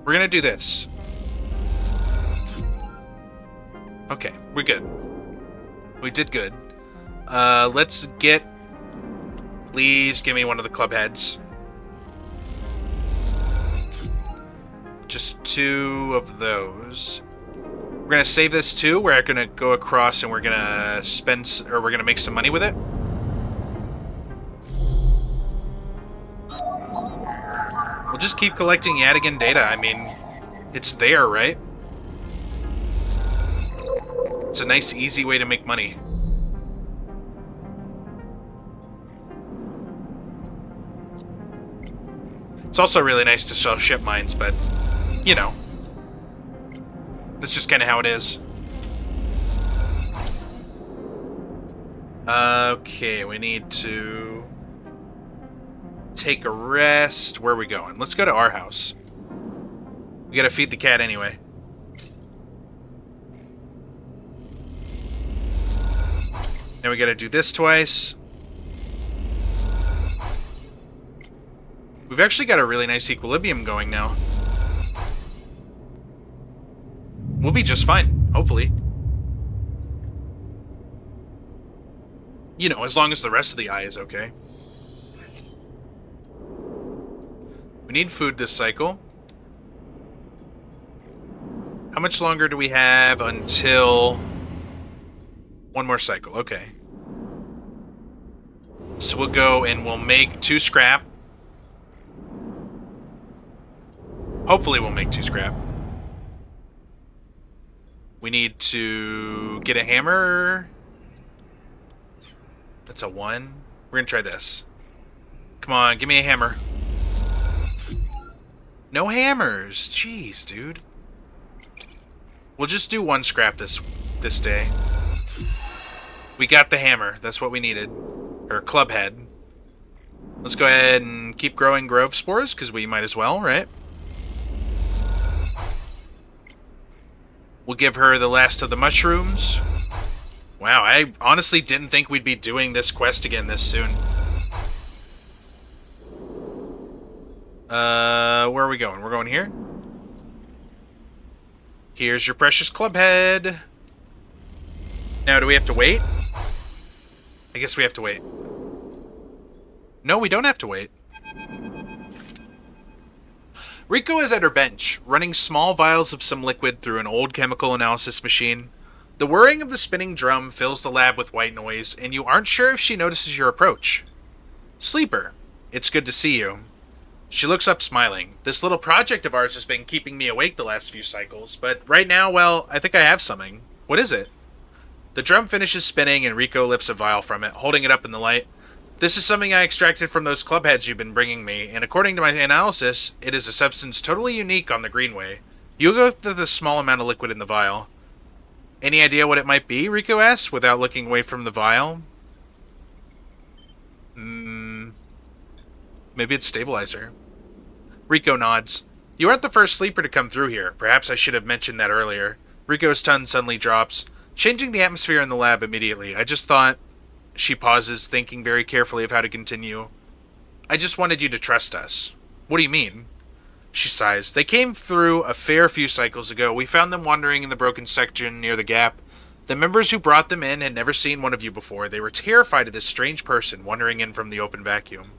We're gonna do this. Okay, we're good. We did good. Let's get... Please give me one of the club heads. Just 2 of those. We're gonna save this too. We're gonna go across and we're gonna spend... Or we're gonna make some money with it. We'll just keep collecting Yadigan data. I mean, it's there, right? It's a nice, easy way to make money. It's also really nice to sell ship mines, but, you know. That's just kind of how it is. Okay, we need to take a rest. Where are we going? Let's go to our house. We gotta feed the cat anyway. Now we gotta do this twice. We've actually got a really nice equilibrium going now. We'll be just fine, hopefully. You know, as long as the rest of the eye is okay. We need food this cycle. How much longer do we have until... One more cycle, okay. So we'll go and we'll make 2 scrap. Hopefully we'll make 2 scrap. We need to get a hammer. That's a 1. We're gonna try this. Come on, give me a hammer. No hammers. Jeez, dude. We'll just do 1 scrap this day. We got the hammer. That's what we needed. Or club head. Let's go ahead and keep growing grove spores, because we might as well, right? We'll give her the last of the mushrooms. Wow, I honestly didn't think we'd be doing this quest again this soon. Where are we going? We're going here? Here's your precious club head. Now, do we have to wait? I guess we have to wait. No, we don't have to wait. Rico is at her bench, running small vials of some liquid through an old chemical analysis machine. The whirring of the spinning drum fills the lab with white noise, and you aren't sure if she notices your approach. Sleeper, it's good to see you. She looks up smiling. This little project of ours has been keeping me awake the last few cycles, but right now, well, I think I have something. What is it? The drum finishes spinning and Rico lifts a vial from it, holding it up in the light. This is something I extracted from those club heads you've been bringing me, and according to my analysis, it is a substance totally unique on the Greenway. You go through the small amount of liquid in the vial. Any idea what it might be? Rico asks, without looking away from the vial. Maybe it's stabilizer. Rico nods. You aren't the first sleeper to come through here. Perhaps I should have mentioned that earlier. Rico's tongue suddenly drops, changing the atmosphere in the lab immediately. I just thought... She pauses, thinking very carefully of how to continue. I just wanted you to trust us. What do you mean? She sighs. They came through a fair few cycles ago. We found them wandering in the broken section near the gap. The members who brought them in had never seen one of you before. They were terrified of this strange person wandering in from the open vacuum.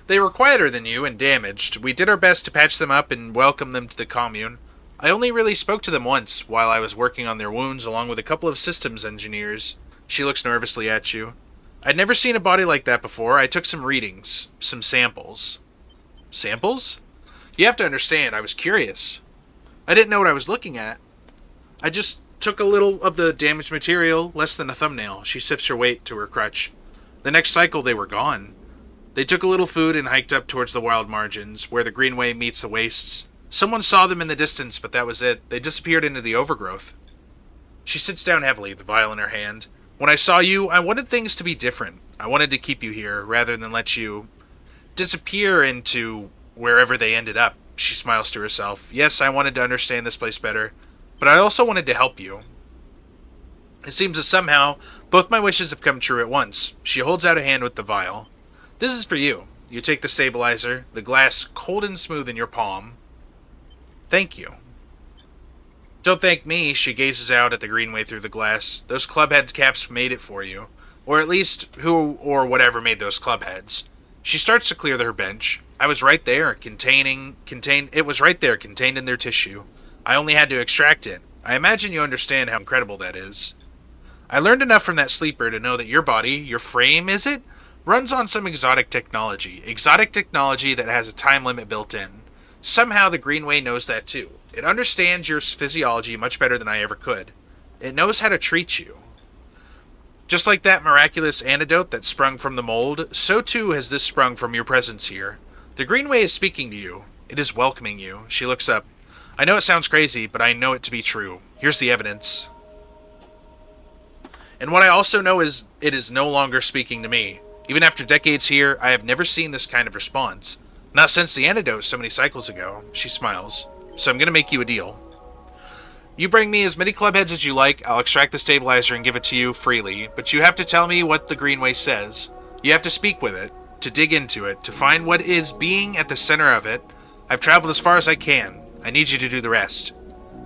They were quieter than you and damaged. We did our best to patch them up and welcome them to the commune. I only really spoke to them once, while I was working on their wounds along with a couple of systems engineers. She looks nervously at you. I'd never seen a body like that before. I took some readings. Some samples. Samples? You have to understand, I was curious. I didn't know what I was looking at. I just took a little of the damaged material, less than a thumbnail. She sifts her weight to her crutch. The next cycle, they were gone. They took a little food and hiked up towards the wild margins, where the Greenway meets the wastes. Someone saw them in the distance, but that was it. They disappeared into the overgrowth. She sits down heavily, the vial in her hand. When I saw you, I wanted things to be different. I wanted to keep you here, rather than let you disappear into wherever they ended up. She smiles to herself. Yes, I wanted to understand this place better, but I also wanted to help you. It seems that somehow, both my wishes have come true at once. She holds out a hand with the vial. This is for you. You take the stabilizer, the glass cold and smooth in your palm. Thank you. Don't thank me, she gazes out at the Greenway through the glass. Those clubhead caps made it for you. Or at least, who or whatever made those clubheads. She starts to clear her bench. I was right there, it was right there, contained in their tissue. I only had to extract it. I imagine you understand how incredible that is. I learned enough from that sleeper to know that your body, your frame, is it? Runs on some exotic technology. Exotic technology that has a time limit built in. Somehow the Greenway knows that too. It understands your physiology much better than I ever could. It knows how to treat you. Just like that miraculous antidote that sprung from the mold, so too has this sprung from your presence here. The Greenway is speaking to you. It is welcoming you. She looks up. I know it sounds crazy, but I know it to be true. Here's the evidence. And what I also know is it is no longer speaking to me. Even after decades here, I have never seen this kind of response. Not since the antidote so many cycles ago. She smiles. So I'm going to make you a deal. You bring me as many clubheads as you like, I'll extract the stabilizer and give it to you freely, but you have to tell me what the Greenway says. You have to speak with it, to dig into it, to find what is being at the center of it. I've traveled as far as I can. I need you to do the rest.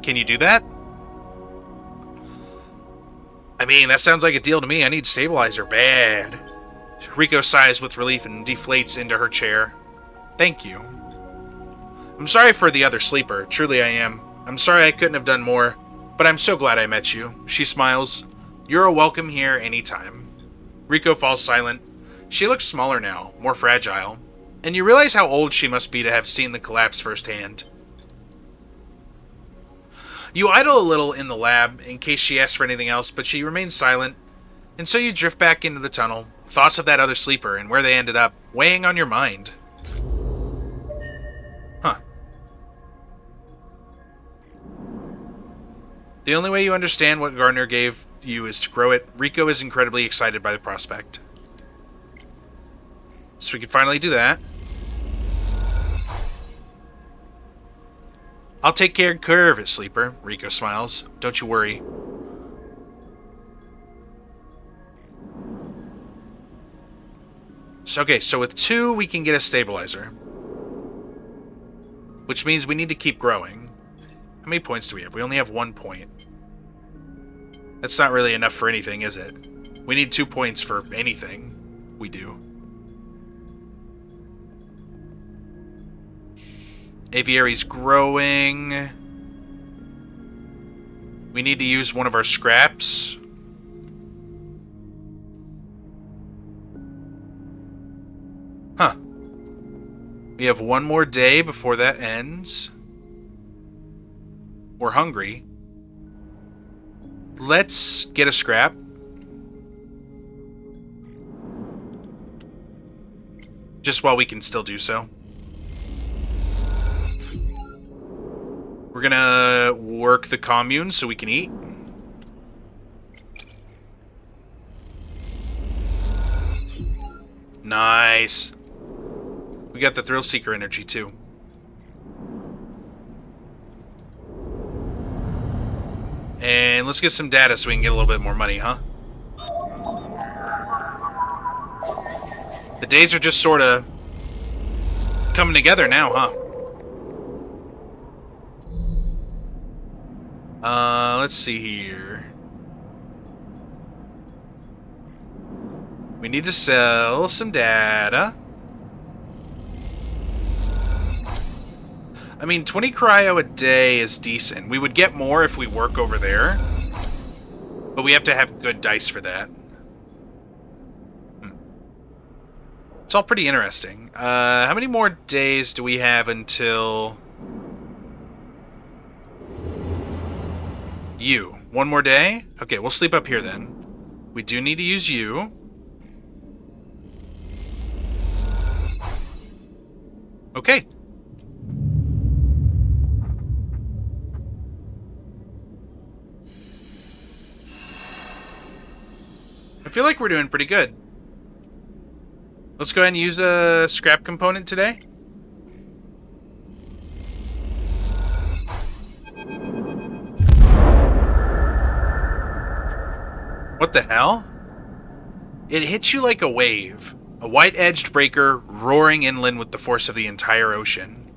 Can you do that? I mean, that sounds like a deal to me. I need stabilizer bad. Rico sighs with relief and deflates into her chair. Thank you. I'm sorry for the other sleeper. Truly I am. I'm sorry I couldn't have done more, but I'm so glad I met you. She smiles. You're a welcome here anytime. Rico falls silent. She looks smaller now, more fragile, and you realize how old she must be to have seen the collapse firsthand. You idle a little in the lab in case she asks for anything else, but she remains silent, and so you drift back into the tunnel, thoughts of that other sleeper and where they ended up weighing on your mind. Huh. The only way you understand what Gardner gave you is to grow it. Rico is incredibly excited by the prospect. So we can finally do that. I'll take care of it, Sleeper. Rico smiles. Don't you worry. So, okay, so with 2, we can get a stabilizer. Which means we need to keep growing. How many points do we have? We only have 1 point. That's not really enough for anything, is it? We need 2 points for anything we do. Aviary's growing. We need to use one of our scraps. Huh. We have 1 more day before that ends. We're hungry. Let's get a scrap. Just while we can still do so. We're gonna work the commune so we can eat. Nice. We got the Thrill Seeker energy too. And let's get some data so we can get a little bit more money, huh? The days are just sort of coming together now, huh? Let's see here. We need to sell some data. I mean, 20 cryo a day is decent. We would get more if we work over there. But we have to have good dice for that. It's all pretty interesting. How many more days do we have until... You. 1 more day? Okay, we'll sleep up here then. We do need to use you. Okay. I feel like we're doing pretty good. Let's go ahead and use a scrap component today. What the hell? It hits you like a wave. A white-edged breaker roaring inland with the force of the entire ocean.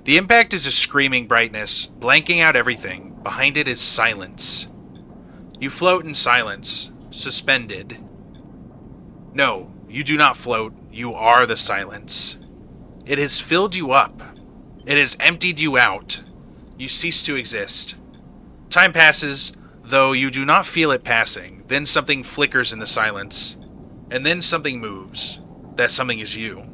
The impact is a screaming brightness, blanking out everything. Behind it is silence. You float in silence, suspended. No, you do not float. You are the silence. It has filled you up. It has emptied you out. You cease to exist. Time passes, though you do not feel it passing. Then something flickers in the silence. And then something moves. That something is you.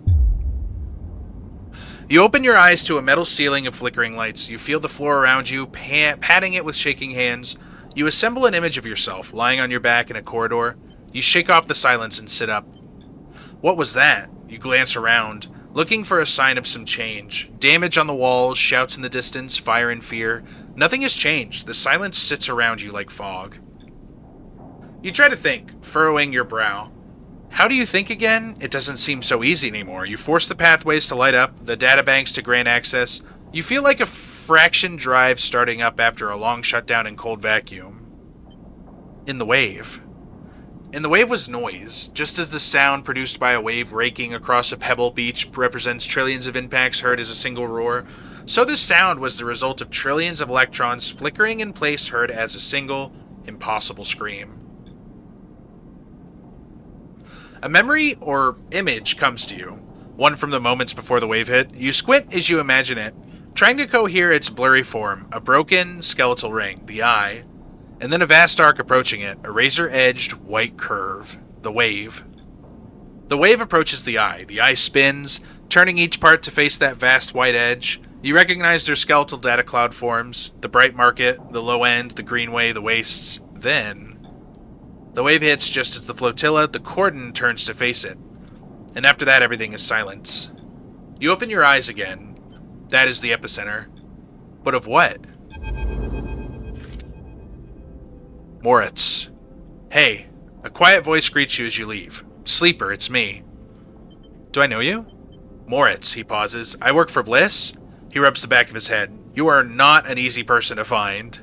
You open your eyes to a metal ceiling of flickering lights. You feel the floor around you, patting it with shaking hands. You assemble an image of yourself, lying on your back in a corridor. You shake off the silence and sit up. What was that? You glance around, looking for a sign of some change. Damage on the walls, shouts in the distance, fire and fear. Nothing has changed. The silence sits around you like fog. You try to think, furrowing your brow. How do you think again? It doesn't seem so easy anymore. You force the pathways to light up, the databanks to grant access. You feel like a fraction drive starting up after a long shutdown in cold vacuum. In the wave. In the wave was noise. Just as the sound produced by a wave raking across a pebble beach represents trillions of impacts heard as a single roar, so this sound was the result of trillions of electrons flickering in place heard as a single, impossible scream. A memory or image comes to you, one from the moments before the wave hit. You squint as you imagine it, trying to cohere its blurry form, a broken skeletal ring, the eye, and then a vast arc approaching it, a razor-edged white curve, the wave. The wave approaches the eye. The eye spins, turning each part to face that vast white edge. You recognize their skeletal data cloud forms, the bright market, the low end, the greenway, the wastes. Then, the wave hits just as the flotilla, the cordon, turns to face it. And after that, everything is silence. You open your eyes again. That is the epicenter. But of what? Moritz. Hey, a quiet voice greets you as you leave. Sleeper, it's me. Do I know you? Moritz, he pauses. I work for Bliss? He rubs the back of his head. You are not an easy person to find.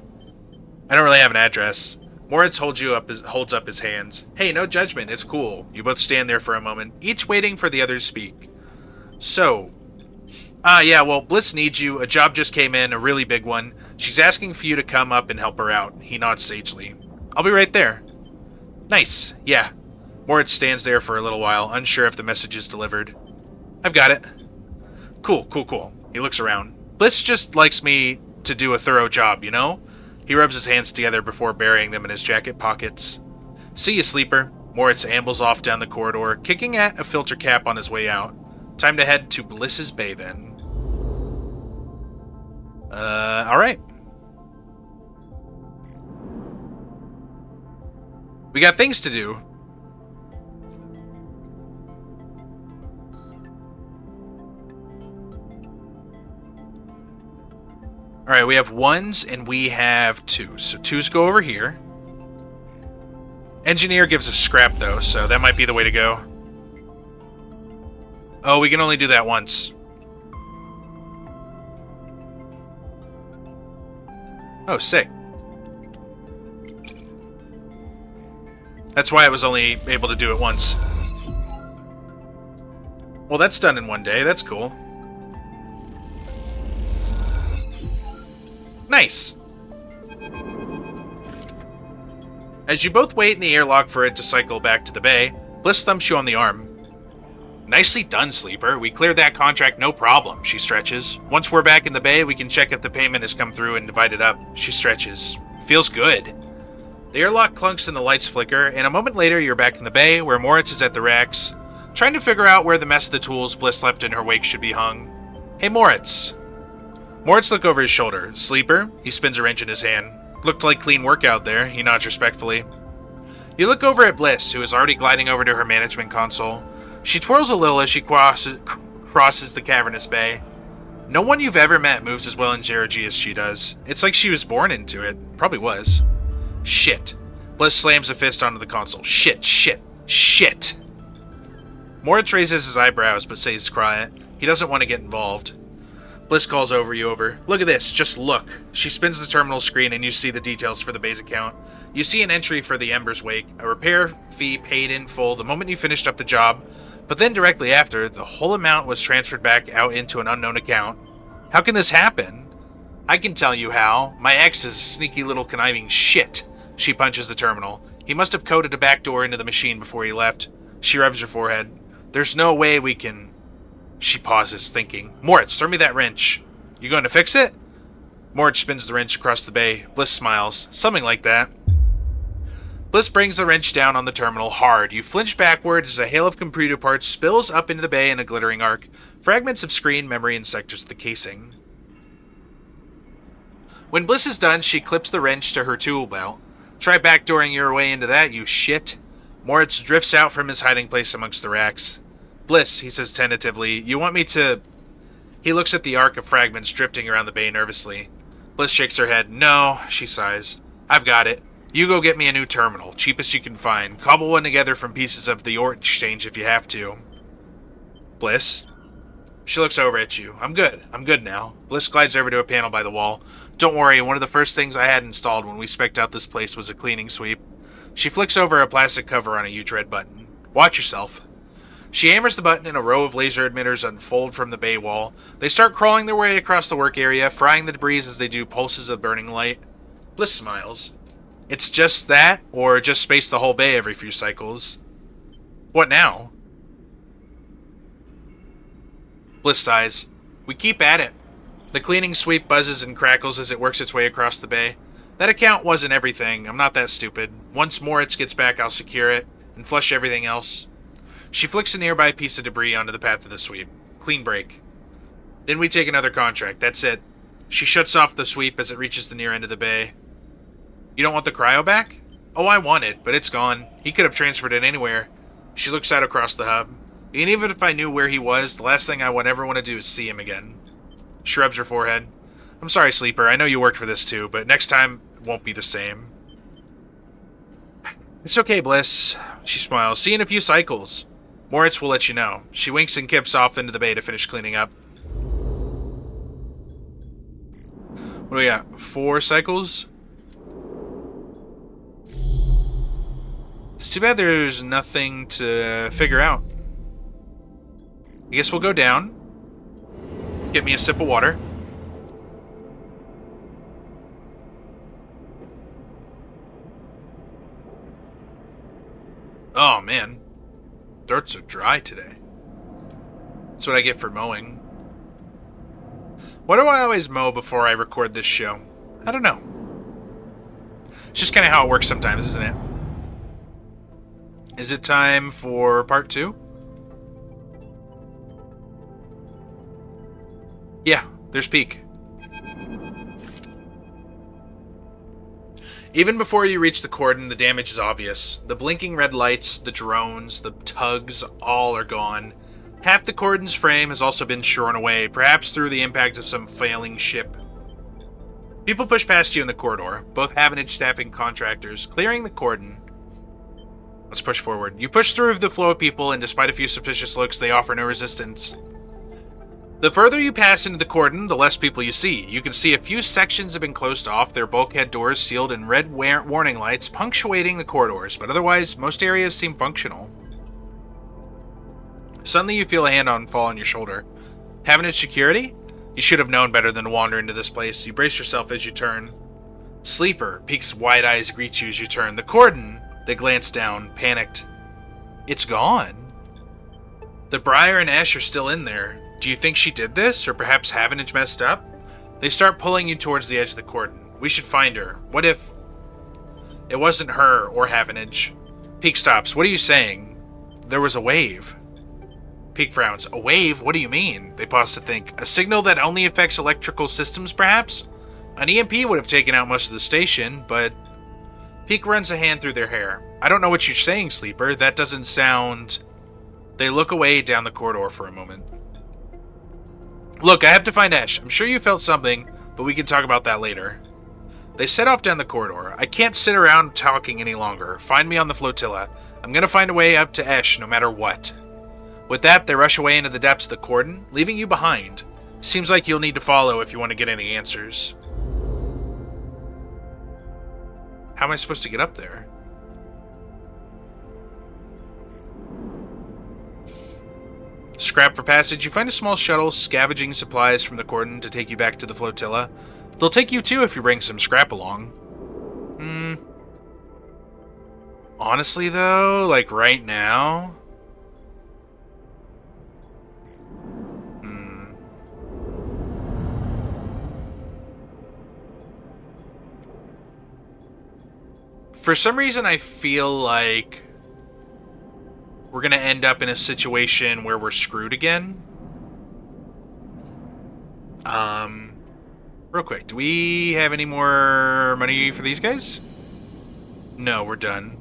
I don't really have an address. Moritz holds up his hands. Hey, no judgment, it's cool. You both stand there for a moment, each waiting for the other to speak. So, yeah, well, Bliss needs you. A job just came in, a really big one. She's asking for you to come up and help her out. He nods sagely. I'll be right there. Nice, yeah. Moritz stands there for a little while, unsure if the message is delivered. I've got it. Cool. He looks around. Bliss just likes me to do a thorough job, you know? He rubs his hands together before burying them in his jacket pockets. See you, Sleeper. Moritz ambles off down the corridor, kicking at a filter cap on his way out. Time to head to Bliss's Bay, then. Alright. We got things to do. Alright, we have 1s and we have 2s. So 2s go over here. Engineer gives us scrap, though, so that might be the way to go. Oh, we can only do that once. Oh, sick. That's why I was only able to do it once. Well, that's done in one day. That's cool. Nice. As you both wait in the airlock for it to cycle back to the bay, Bliss thumps you on the arm. Nicely done, Sleeper. We cleared that contract no problem, she stretches. Once we're back in the bay, we can check if the payment has come through and divide it up. She stretches. Feels good. The airlock clunks and the lights flicker, and a moment later you're back in the bay, where Moritz is at the racks, trying to figure out where the mess of the tools Bliss left in her wake should be hung. Hey, Moritz. Moritz looked over his shoulder. Sleeper? He spins a wrench in his hand. Looked like clean work out there, he nods respectfully. You look over at Bliss, who is already gliding over to her management console. She twirls a little as she crosses the cavernous bay. No one you've ever met moves as well in zero-G as she does. It's like she was born into it. Probably was. Shit. Bliss slams a fist onto the console. Shit. Moritz raises his eyebrows but stays quiet. He doesn't want to get involved. Bliss calls you over. Look at this, just look. She spins the terminal screen and you see the details for the base account. You see an entry for the Ember's Wake, a repair fee paid in full the moment you finished up the job, but then directly after, the whole amount was transferred back out into an unknown account. How can this happen? I can tell you how. My ex is a sneaky little conniving shit. She punches the terminal. He must have coded a backdoor into the machine before he left. She rubs her forehead. There's no way we can... She pauses, thinking. Moritz, throw me that wrench. You going to fix it? Moritz spins the wrench across the bay. Bliss smiles. Something like that. Bliss brings the wrench down on the terminal hard. You flinch backward as a hail of computer parts spills up into the bay in a glittering arc. Fragments of screen, memory, and sectors of the casing. When Bliss is done, she clips the wrench to her tool belt. Try backdooring your way into that, you shit. Moritz drifts out from his hiding place amongst the racks. Bliss, he says tentatively, you want me to... He looks at the arc of fragments drifting around the bay nervously. Bliss shakes her head. No, she sighs. I've got it. You go get me a new terminal, cheapest you can find. Cobble one together from pieces of the ore exchange if you have to. Bliss? She looks over at you. I'm good now. Bliss glides over to a panel by the wall. Don't worry, one of the first things I had installed when we spec'd out this place was a cleaning sweep. She flicks over a plastic cover on a huge red button. Watch yourself. She hammers the button and a row of laser emitters unfold from the bay wall. They start crawling their way across the work area, frying the debris as they do pulses of burning light. Bliss smiles. It's just that, or just space the whole bay every few cycles. What now? Bliss sighs. We keep at it. The cleaning sweep buzzes and crackles as it works its way across the bay. That account wasn't everything. I'm not that stupid. Once Moritz gets back, I'll secure it and flush everything else. She flicks a nearby piece of debris onto the path of the sweep. Clean break. Then we take another contract. That's it. She shuts off the sweep as it reaches the near end of the bay. You don't want the cryo back? Oh, I want it, but it's gone. He could have transferred it anywhere. She looks out across the hub. And even if I knew where he was, the last thing I would ever want to do is see him again. Shrubs her forehead. I'm sorry, Sleeper. I know you worked for this too, but next time it won't be the same. It's okay, Bliss. She smiles. See you in a few cycles. Moritz will let you know. She winks and kips off into the bay to finish cleaning up. What do we got? 4 cycles? It's too bad there's nothing to figure out. I guess we'll go down. Get me a sip of water. Oh, man. Dirt's so dry today. That's what I get for mowing. Why do I always mow before I record this show? I don't know. It's just kind of how it works sometimes, isn't it? Is it time for part 2? Yeah, there's Peak. Even before you reach the cordon, the damage is obvious. The blinking red lights, the drones, the tugs, all are gone. Half the cordon's frame has also been shorn away, perhaps through the impact of some failing ship. People push past you in the corridor, both Havenage staff and contractors, clearing the cordon. Let's push forward. You push through the flow of people, and despite a few suspicious looks, they offer no resistance. The further you pass into the cordon, the less people you see. You can see a few sections have been closed off, their bulkhead doors sealed, and red warning lights punctuating the corridors, but otherwise, most areas seem functional. Suddenly you feel a hand fall on your shoulder. Havenage security? You should have known better than to wander into this place. You brace yourself as you turn. Sleeper. Peek's wide eyes greet you as you turn. The cordon. They glance down, panicked. It's gone. The Briar and Ash are still in there. Do you think she did this, or perhaps Havenage messed up? They start pulling you towards the edge of the cordon. We should find her. What if it wasn't her or Havenage? Peek stops. What are you saying? There was a wave. Peek frowns. A wave? What do you mean? They pause to think. A signal that only affects electrical systems, perhaps? An EMP would have taken out most of the station, but... Peek runs a hand through their hair. I don't know what you're saying, Sleeper. That doesn't sound... They look away down the corridor for a moment. Look, I have to find Ash. I'm sure you felt something, but we can talk about that later. They set off down the corridor. I can't sit around talking any longer. Find me on the flotilla. I'm gonna find a way up to Ash no matter what. With that, they rush away into the depths of the cordon, leaving you behind. Seems like you'll need to follow if you want to get any answers. How am I supposed to get up there? Scrap for passage. You find a small shuttle scavenging supplies from the cordon to take you back to the flotilla. They'll take you too if you bring some scrap along. Honestly though, like right now... For some reason I feel like we're going to end up in a situation where we're screwed again. Real quick, do we have any more money for these guys? No, we're done.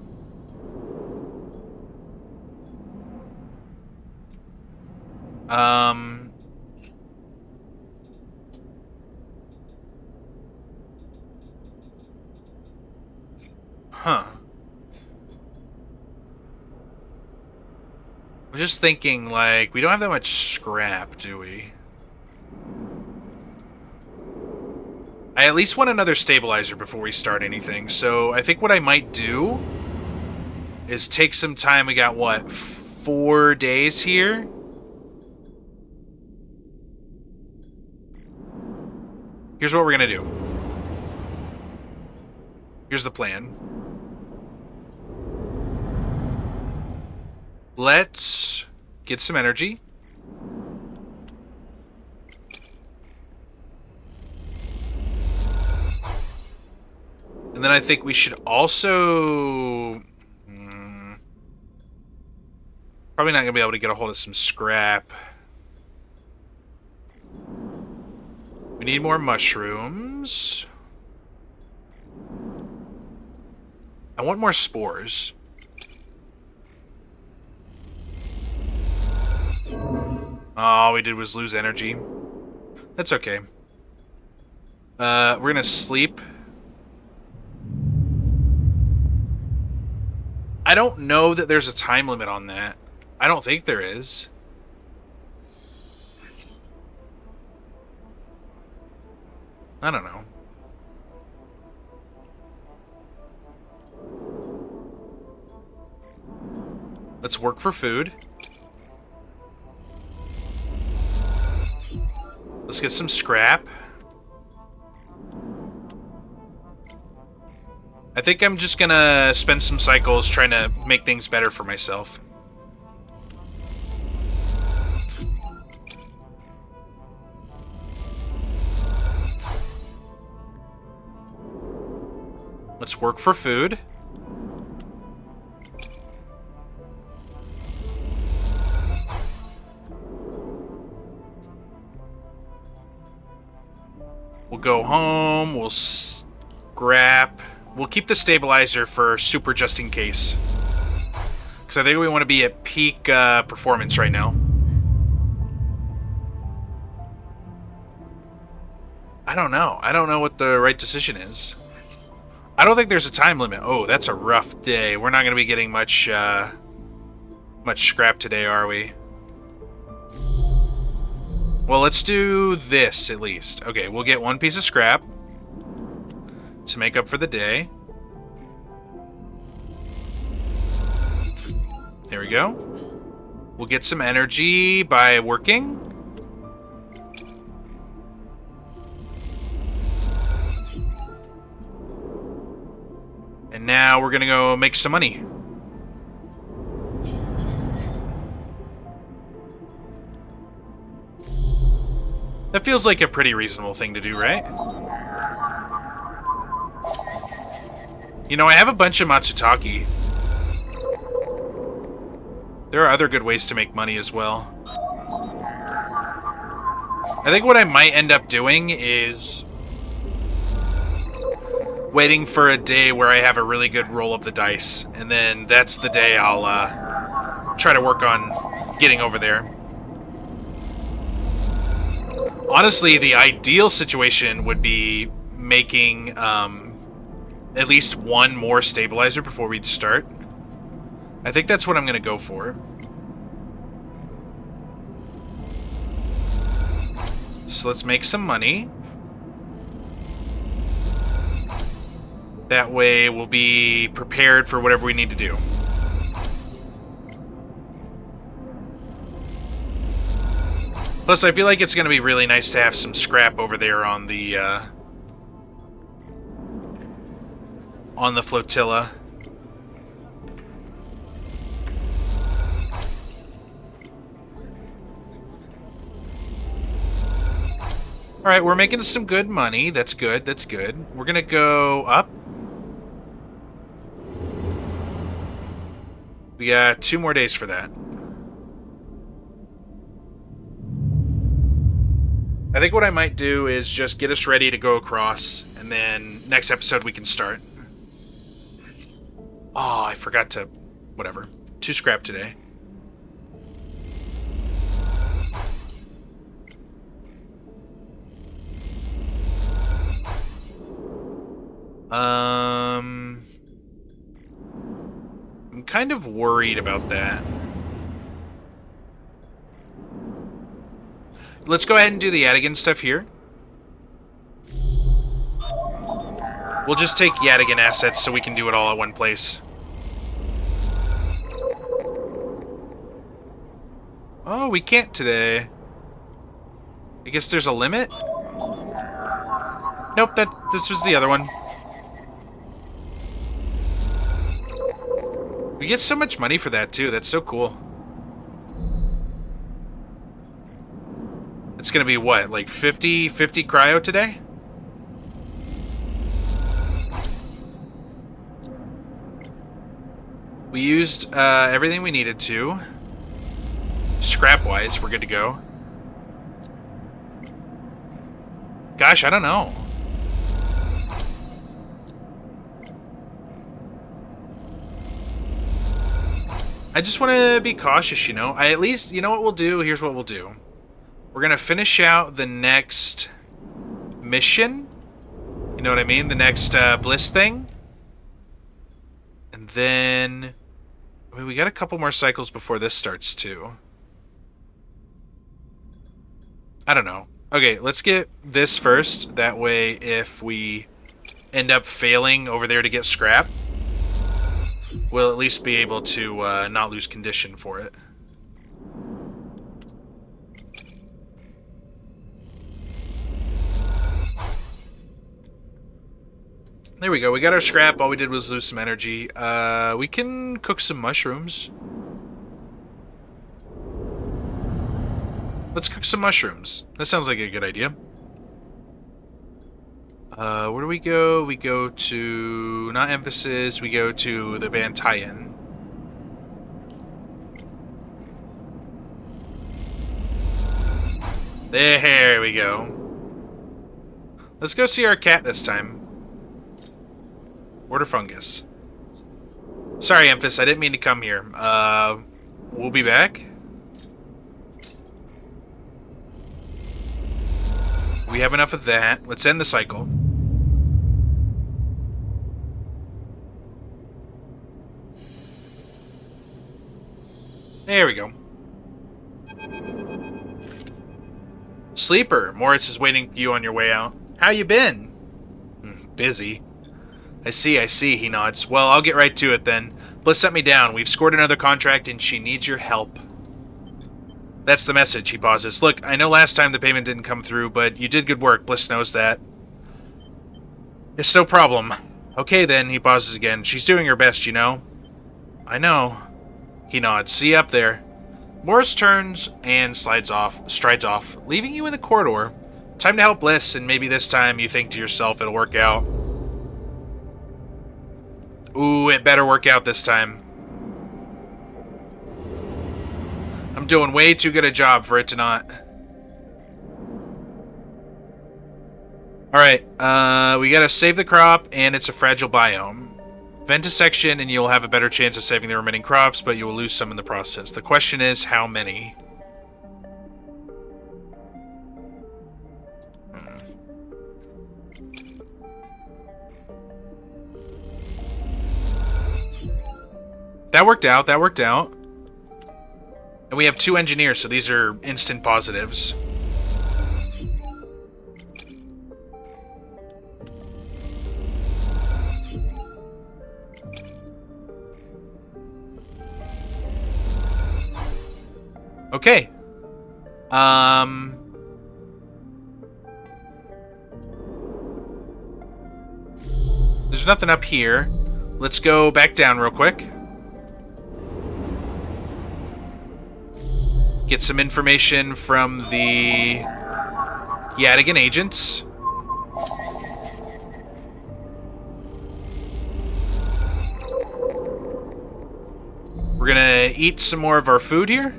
Huh. I'm just thinking, like, we don't have that much scrap, do we? I at least want another stabilizer before we start anything, so I think what I might do is take some time. We got, what, 4 days here? Here's what we're gonna do. Here's the plan. Let's get some energy. And then I think we should also... probably not going to be able to get a hold of some scrap. We need more mushrooms. I want more spores. All we did was lose energy. That's okay. We're gonna sleep. I don't know that there's a time limit on that. I don't think there is. I don't know. Let's work for food. Let's get some scrap. I think I'm just gonna spend some cycles trying to make things better for myself. Let's work for food. We'll go home, we'll scrap. We'll keep the stabilizer for super just in case. Because I think we want to be at peak performance right now. I don't know. I don't know what the right decision is. I don't think there's a time limit. Oh, that's a rough day. We're not going to be getting much scrap today, are we? Well, let's do this at least. Okay, we'll get one piece of scrap to make up for the day. There we go. We'll get some energy by working. And now we're gonna go make some money. That feels like a pretty reasonable thing to do, right? You know, I have a bunch of Matsutake. There are other good ways to make money as well. I think what I might end up doing is waiting for a day where I have a really good roll of the dice, and then that's the day I'll try to work on getting over there. Honestly, the ideal situation would be making at least one more stabilizer before we start. I think that's what I'm going to go for. So let's make some money. That way we'll be prepared for whatever we need to do. Plus, I feel like it's going to be really nice to have some scrap over there on the flotilla. Alright, we're making some good money. That's good, that's good. We're going to go up. We got 2 more days for that. I think what I might do is just get us ready to go across, and then next episode we can start. Oh, I forgot to... whatever. 2 scrap today. I'm kind of worried about that. Let's go ahead and do the Yadigan stuff here. We'll just take Yadigan assets so we can do it all at one place. Oh, we can't today. I guess there's a limit? Nope, this was the other one. We get so much money for that too, that's so cool. It's gonna be what, like 50 cryo today? We used everything we needed to. Scrap-wise, we're good to go. Gosh, I don't know. I just want to be cautious, you know? At least, you know what we'll do? Here's what we'll do. We're going to finish out the next mission. You know what I mean? The next Bliss thing. And then... I mean, we got a couple more cycles before this starts, too. I don't know. Okay, let's get this first. That way, if we end up failing over there to get scrap, we'll at least be able to not lose condition for it. There we go. We got our scrap. All we did was lose some energy. We can cook some mushrooms. Let's cook some mushrooms. That sounds like a good idea. Where do we go? We go to... not Emphasis. We go to the band tie-in. There we go. Let's go see our cat this time. Order fungus. Sorry, Emphas, I didn't mean to come here. We'll be back. We have enough of that. Let's end the cycle. There we go. Sleeper, Moritz is waiting for you on your way out. How you been? Busy. I see, he nods. Well, I'll get right to it then. Bliss sent me down. We've scored another contract and she needs your help. That's the message, he pauses. Look, I know last time the payment didn't come through, but you did good work. Bliss knows that. It's no problem. Okay then, he pauses again. She's doing her best, you know. I know. He nods. See you up there. Morris turns and strides off, leaving you in the corridor. Time to help Bliss, and maybe this time you think to yourself it'll work out. Ooh, it better work out this time. I'm doing way too good a job for it to not. Alright, we gotta save the crop, and it's a fragile biome. Vent a section, and you'll have a better chance of saving the remaining crops, but you will lose some in the process. The question is, how many? That worked out, that worked out. And we have 2 engineers, so these are instant positives. Okay. There's nothing up here. Let's go back down real quick. Get some information from the Yadigan agents. We're gonna eat some more of our food here.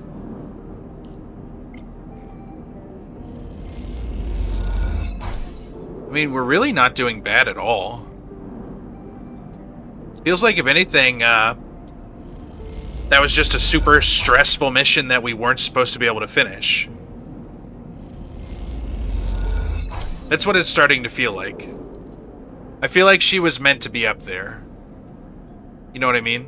I mean, we're really not doing bad at all. Feels like, if anything, that was just a super stressful mission that we weren't supposed to be able to finish. That's what it's starting to feel like. I feel like she was meant to be up there. You know what I mean?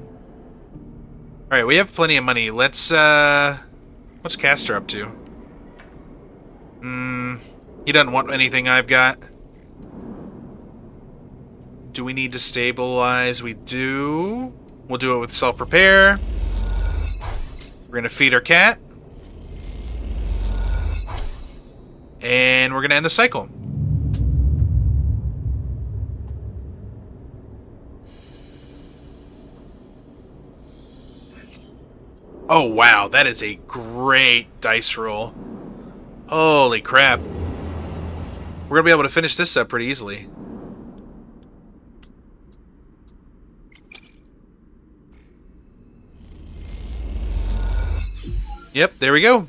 Alright, we have plenty of money. What's Castor up to? He doesn't want anything I've got. Do we need to stabilize? We do. We'll do it with self-repair. We're gonna feed our cat. And we're gonna end the cycle. Oh wow, that is a great dice roll. Holy crap. We're gonna be able to finish this up pretty easily. Yep, there we go.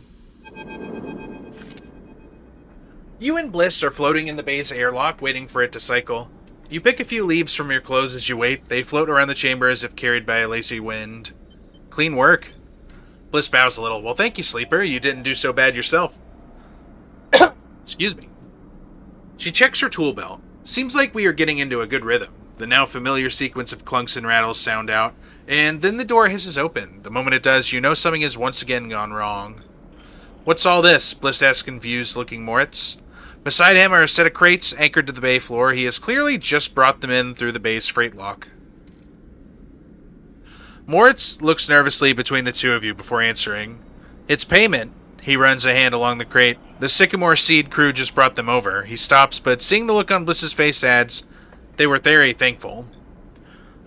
You and Bliss are floating in the bay's airlock, waiting for it to cycle. You pick a few leaves from your clothes as you wait. They float around the chamber as if carried by a lazy wind. Clean work. Bliss bows a little. Well, thank you, Sleeper. You didn't do so bad yourself. Excuse me. She checks her tool belt. Seems like we are getting into a good rhythm. The now familiar sequence of clunks and rattles sound out, and then the door hisses open. The moment it does, you know something has once again gone wrong. What's all this? Bliss asks, confused, looking Moritz. Beside him are a set of crates anchored to the bay floor. He has clearly just brought them in through the bay's freight lock. Moritz looks nervously between the two of you before answering. It's payment. He runs a hand along the crate. The Sycamore Seed crew just brought them over. He stops, but seeing the look on Bliss's face adds, they were very thankful.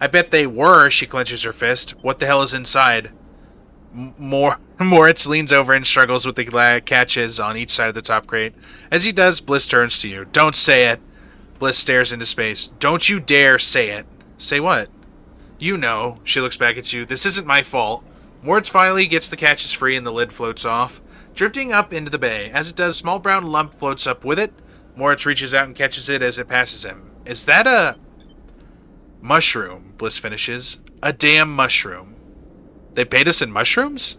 I bet they were, she clenches her fist. What the hell is inside? Moritz leans over and struggles with the catches on each side of the top crate. As he does, Bliss turns to you. Don't say it. Bliss stares into space. Don't you dare say it. Say what? You know. She looks back at you. This isn't my fault. Moritz finally gets the catches free and the lid floats off, drifting up into the bay. As it does, small brown lump floats up with it. Moritz reaches out and catches it as it passes him. Is that a mushroom? Bliss finishes. A damn mushroom. They paid us in mushrooms?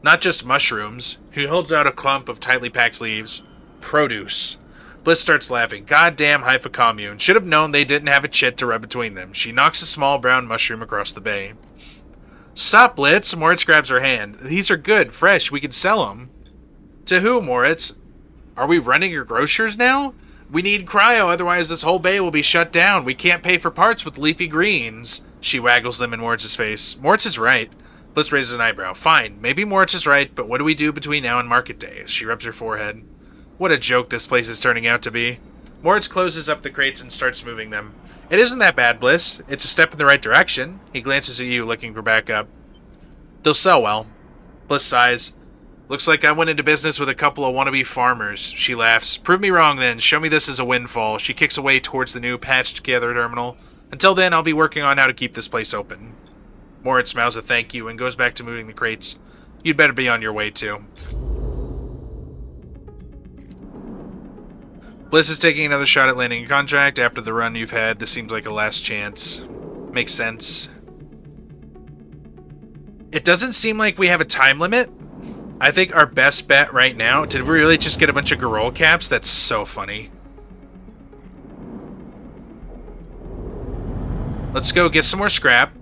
Not just mushrooms. He holds out a clump of tightly packed leaves. Produce. Bliss starts laughing. Goddamn Haifa commune. Should have known they didn't have a chit to rub between them. She knocks a small brown mushroom across the bay. Sup, Blitz? Moritz grabs her hand. These are good, fresh. We could sell them. To who, Moritz? Are we running your grocers now? We need cryo, otherwise this whole bay will be shut down. We can't pay for parts with leafy greens. She waggles them in Moritz's face. Moritz is right. Bliss raises an eyebrow. Fine, maybe Moritz is right, but what do we do between now and market day? She rubs her forehead. What a joke this place is turning out to be. Moritz closes up the crates and starts moving them. It isn't that bad, Bliss. It's a step in the right direction. He glances at you, looking for backup. They'll sell well. Bliss sighs. Looks like I went into business with a couple of wannabe farmers. She laughs. Prove me wrong then. Show me this as a windfall. She kicks away towards the new patched-together terminal. Until then, I'll be working on how to keep this place open. Moritz smiles a thank you and goes back to moving the crates. You'd better be on your way, too. Bliss is taking another shot at landing a contract. After the run you've had, this seems like a last chance. Makes sense. It doesn't seem like we have a time limit. I think our best bet right now... Did we really just get a bunch of Garol caps? That's so funny. Let's go get some more scrap.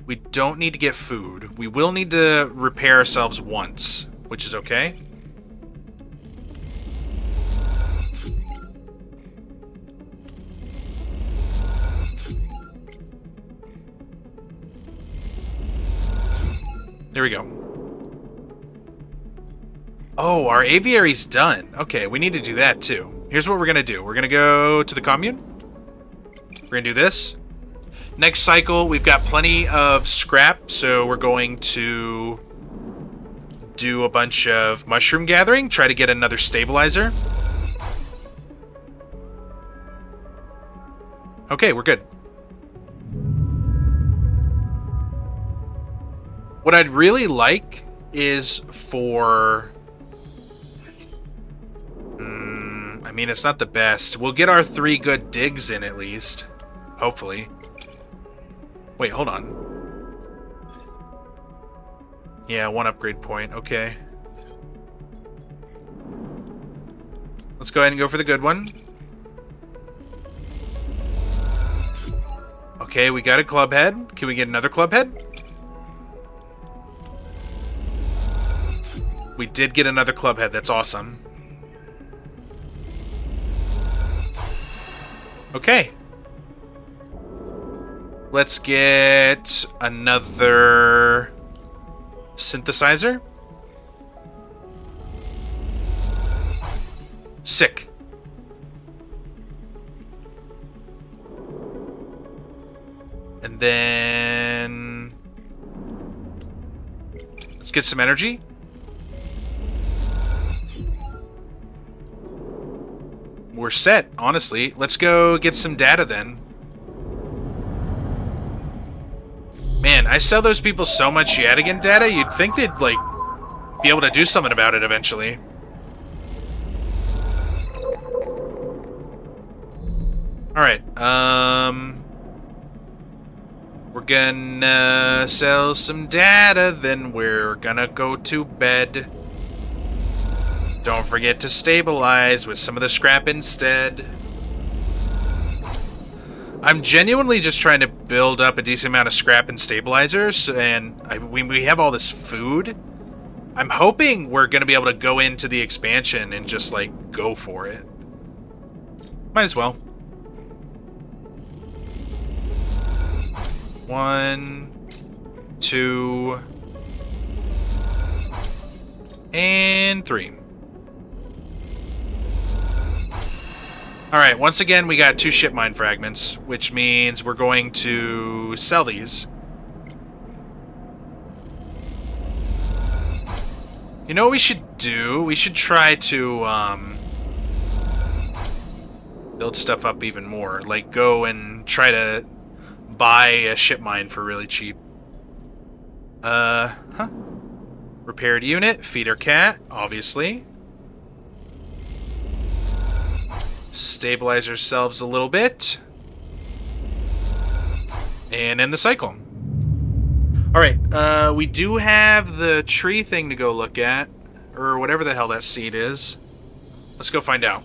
We don't need to get food. We will need to repair ourselves once, which is okay. There we go. Oh, our aviary's done. Okay, we need to do that too. Here's what we're gonna do. We're gonna go to the commune. We're gonna do this. Next cycle, we've got plenty of scrap, so we're going to do a bunch of mushroom gathering, try to get another stabilizer. Okay, we're good. What I'd really like is for... I mean, it's not the best. We'll get our 3 good digs in at least. Hopefully. Wait, hold on. Yeah, 1 upgrade point. Okay. Let's go ahead and go for the good one. Okay, we got a club head. Can we get another club head? We did get another club head. That's awesome. Okay. Let's get another synthesizer. Sick. And then... let's get some energy. We're set, honestly. Let's go get some data then. Man, I sell those people so much Yadigan data, you'd think they'd, like, be able to do something about it eventually. Alright, we're gonna sell some data, then we're gonna go to bed. Don't forget to stabilize with some of the scrap instead. I'm genuinely just trying to build up a decent amount of scrap and stabilizers, and we have all this food. I'm hoping we're going to be able to go into the expansion and just, like, go for it. Might as well. 1, 2, and 3. Alright, once again, we got 2 ship mine fragments, which means we're going to sell these. You know what we should do? We should try to, build stuff up even more. Like, go and try to buy a ship mine for really cheap. Repaired unit, feeder cat, obviously. Stabilize ourselves a little bit. And end the cycle. Alright, we do have the tree thing to go look at. Or whatever the hell that seed is. Let's go find out.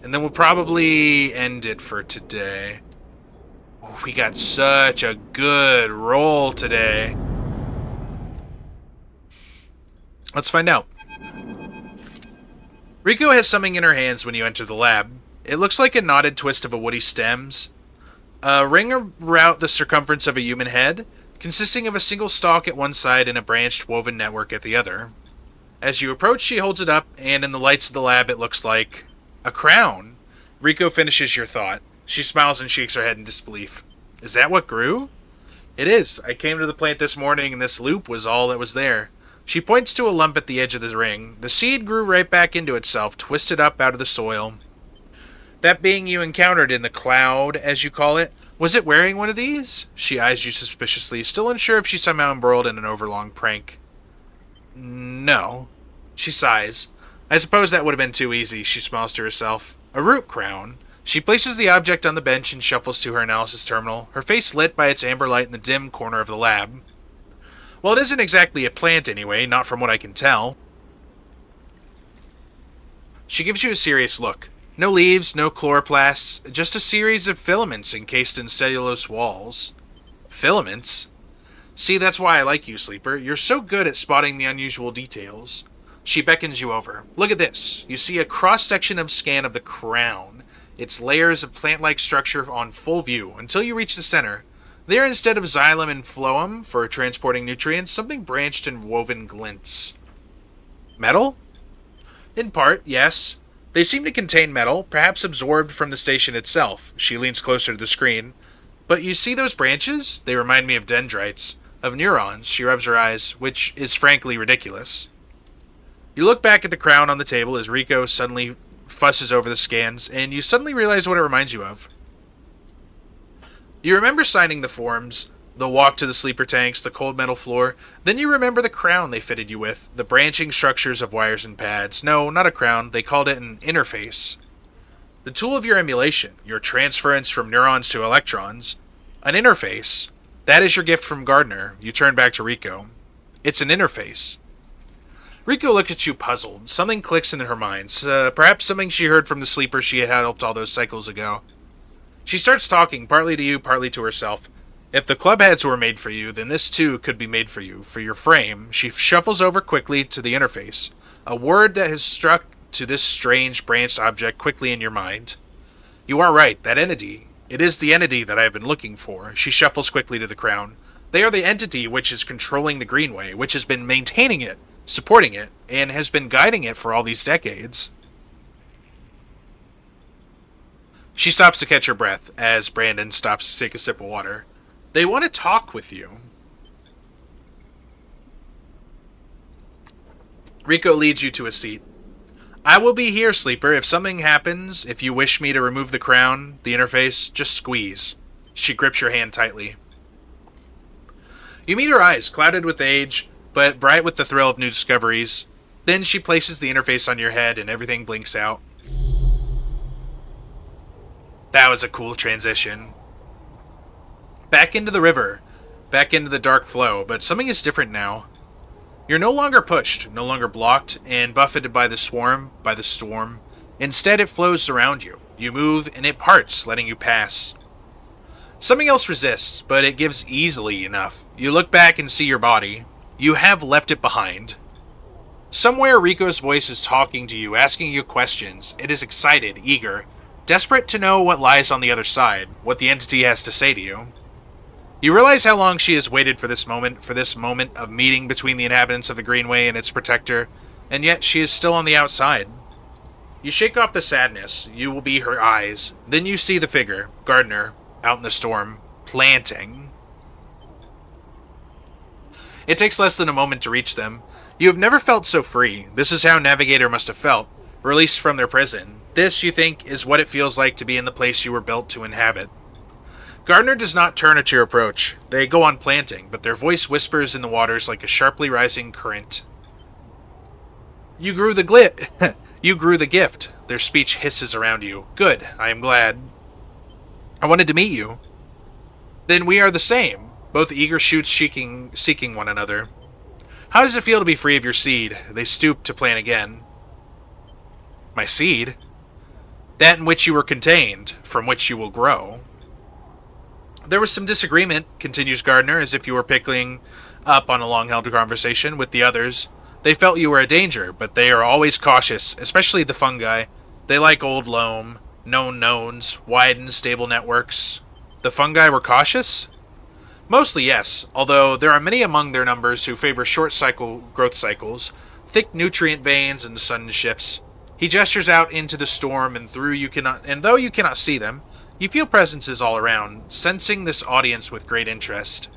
And then we'll probably end it for today. Oh, we got such a good roll today. Let's find out. Riko has something in her hands when you enter the lab. It looks like a knotted twist of a woody stems. A ring around the circumference of a human head, consisting of a single stalk at one side and a branched woven network at the other. As you approach, she holds it up, and in the lights of the lab it looks like a crown. Riko finishes your thought. She smiles and shakes her head in disbelief. Is that what grew? It is. I came to the plant this morning and this loop was all that was there. She points to a lump at the edge of the ring. The seed grew right back into itself, twisted up out of the soil. That being you encountered in the cloud, as you call it, was it wearing one of these? She eyes you suspiciously, still unsure if she's somehow embroiled in an overlong prank. No. She sighs. I suppose that would have been too easy, she smiles to herself. A root crown. She places the object on the bench and shuffles to her analysis terminal, her face lit by its amber light in the dim corner of the lab. Well, it isn't exactly a plant anyway, not from what I can tell. She gives you a serious look. No leaves, no chloroplasts, just a series of filaments encased in cellulose walls. Filaments? See, that's why I like you, Sleeper. You're so good at spotting the unusual details. She beckons you over. Look at this. You see a cross-section of scan of the crown. Its layers of plant-like structure on full view, until you reach the center. There, instead of xylem and phloem for transporting nutrients, something branched and woven glints. Metal? In part, yes. They seem to contain metal, perhaps absorbed from the station itself. She leans closer to the screen. But you see those branches? They remind me of dendrites. Of neurons, she rubs her eyes, which is frankly ridiculous. You look back at the crown on the table as Riko suddenly fusses over the scans, and you suddenly realize what it reminds you of. You remember signing the forms, the walk to the sleeper tanks, the cold metal floor. Then you remember the crown they fitted you with, the branching structures of wires and pads. No, not a crown, they called it an interface. The tool of your emulation, your transference from neurons to electrons. An interface. That is your gift from Gardner. You turn back to Riko. It's an interface. Riko looks at you puzzled. Something clicks in her mind. Perhaps something she heard from the sleeper she had helped all those cycles ago. She starts talking, partly to you, partly to herself. If the club heads were made for you, then this too could be made for you. For your frame, she shuffles over quickly to the interface. A word that has struck to this strange branched object quickly in your mind. You are right, that entity. It is the entity that I have been looking for. She shuffles quickly to the crown. They are the entity which is controlling the Greenway, which has been maintaining it, supporting it, and has been guiding it for all these decades. She stops to catch her breath as Brandon stops to take a sip of water. They want to talk with you. Riko leads you to a seat. I will be here, Sleeper. If something happens, if you wish me to remove the crown, the interface, just squeeze. She grips your hand tightly. You meet her eyes, clouded with age, but bright with the thrill of new discoveries. Then she places the interface on your head and everything blinks out. That was a cool transition. Back into the river, back into the dark flow, but something is different now. You're no longer pushed, no longer blocked, and buffeted by the storm. Instead, it flows around you. You move, and it parts, letting you pass. Something else resists, but it gives easily enough. You look back and see your body. You have left it behind. Somewhere, Rico's voice is talking to you, asking you questions. It is excited, eager, desperate to know what lies on the other side, what the entity has to say to you. You realize how long she has waited for this moment of meeting between the inhabitants of the Greenway and its protector, and yet she is still on the outside. You shake off the sadness. You will be her eyes. Then you see the figure, Gardner, out in the storm, planting. It takes less than a moment to reach them. You have never felt so free. This is how Navigator must have felt, released from their prison. This, you think, is what it feels like to be in the place you were built to inhabit. Gardner does not turn at your approach. They go on planting, but their voice whispers in the waters like a sharply rising current. You grew the You grew the gift. Their speech hisses around you. Good, I am glad. I wanted to meet you. Then we are the same, both eager shoots seeking one another. How does it feel to be free of your seed? They stoop to plant again. My seed? That in which you were contained, from which you will grow. There was some disagreement, continues Gardner, as if you were picking up on a long-held conversation with the others. They felt you were a danger, but they are always cautious, especially the fungi. They like old loam, known knowns, wide and stable networks. The fungi were cautious? Mostly yes, although there are many among their numbers who favor short cycle growth cycles, thick nutrient veins, and sudden shifts. He gestures out into the storm, and though you cannot see them, you feel presences all around, sensing this audience with great interest.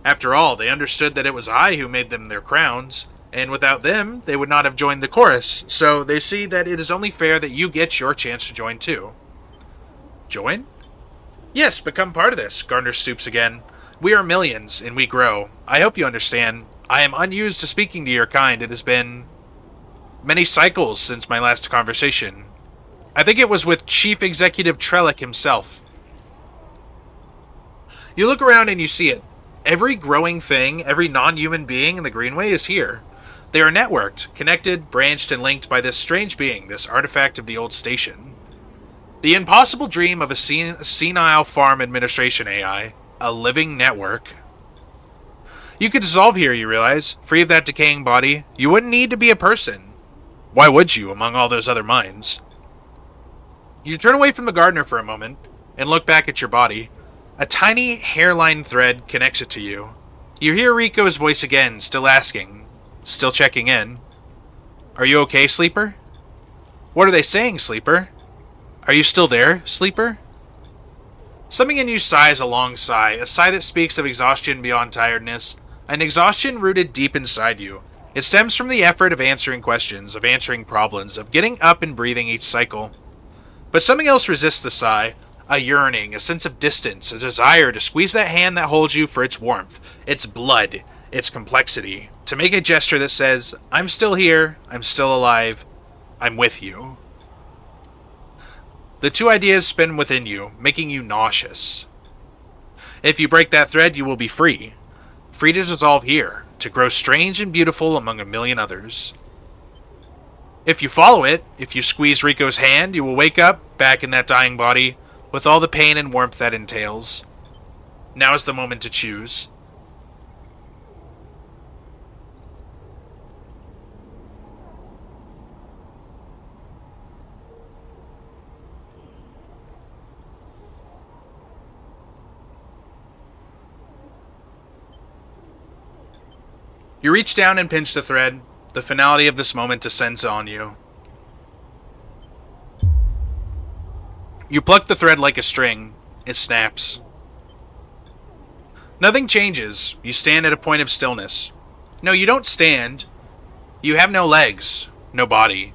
After all, they understood that it was I who made them their crowns, and without them, they would not have joined the chorus, so they see that it is only fair that you get your chance to join too. Join? Yes, become part of this, Gardner stoops again. We are millions, and we grow. I hope you understand. I am unused to speaking to your kind. It has been many cycles since my last conversation. I think it was with Chief Executive Trellick himself. You look around and you see it. Every growing thing, every non-human being in the Greenway is here. They are networked, connected, branched, and linked by this strange being, this artifact of the old station. The impossible dream of a senile farm administration AI. A living network. You could dissolve here, you realize, free of that decaying body. You wouldn't need to be a person. Why would you, among all those other minds? You turn away from the gardener for a moment, and look back at your body. A tiny hairline thread connects it to you. You hear Rico's voice again, still asking, still checking in. Are you okay, Sleeper? What are they saying, Sleeper? Are you still there, Sleeper? Something in you sighs a long sigh, a sigh that speaks of exhaustion beyond tiredness, an exhaustion rooted deep inside you. It stems from the effort of answering questions, of answering problems, of getting up and breathing each cycle. But something else resists the sigh, a yearning, a sense of distance, a desire to squeeze that hand that holds you for its warmth, its blood, its complexity, to make a gesture that says, I'm still here, I'm still alive, I'm with you. The two ideas spin within you, making you nauseous. If you break that thread, you will be free. Free to dissolve here, to grow strange and beautiful among a million others. If you follow it, if you squeeze Rico's hand, you will wake up, back in that dying body, with all the pain and warmth that entails. Now is the moment to choose. You reach down and pinch the thread. The finality of this moment descends on you. You pluck the thread like a string. It snaps. Nothing changes. You stand at a point of stillness. No, you don't stand. You have no legs, no body.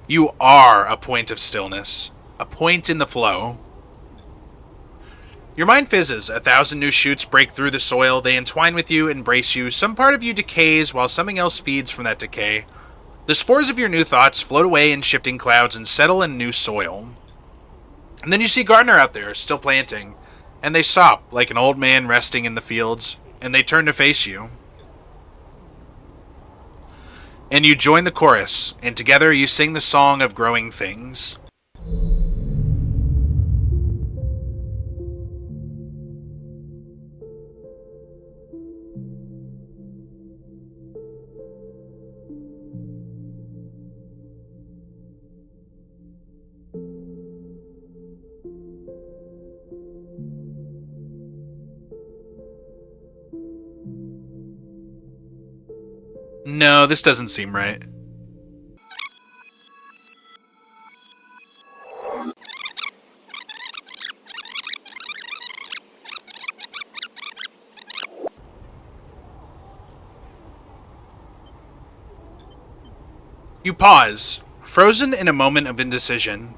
You are a point of stillness. A point in the flow. Your mind fizzes. 1,000 new shoots break through the soil. They entwine with you, embrace you. Some part of you decays while something else feeds from that decay. The spores of your new thoughts float away in shifting clouds and settle in new soil. And then you see Gardner out there, still planting, and they stop, like an old man resting in the fields, and they turn to face you. And you join the chorus, and together you sing the song of growing things. No, this doesn't seem right. You pause, frozen in a moment of indecision.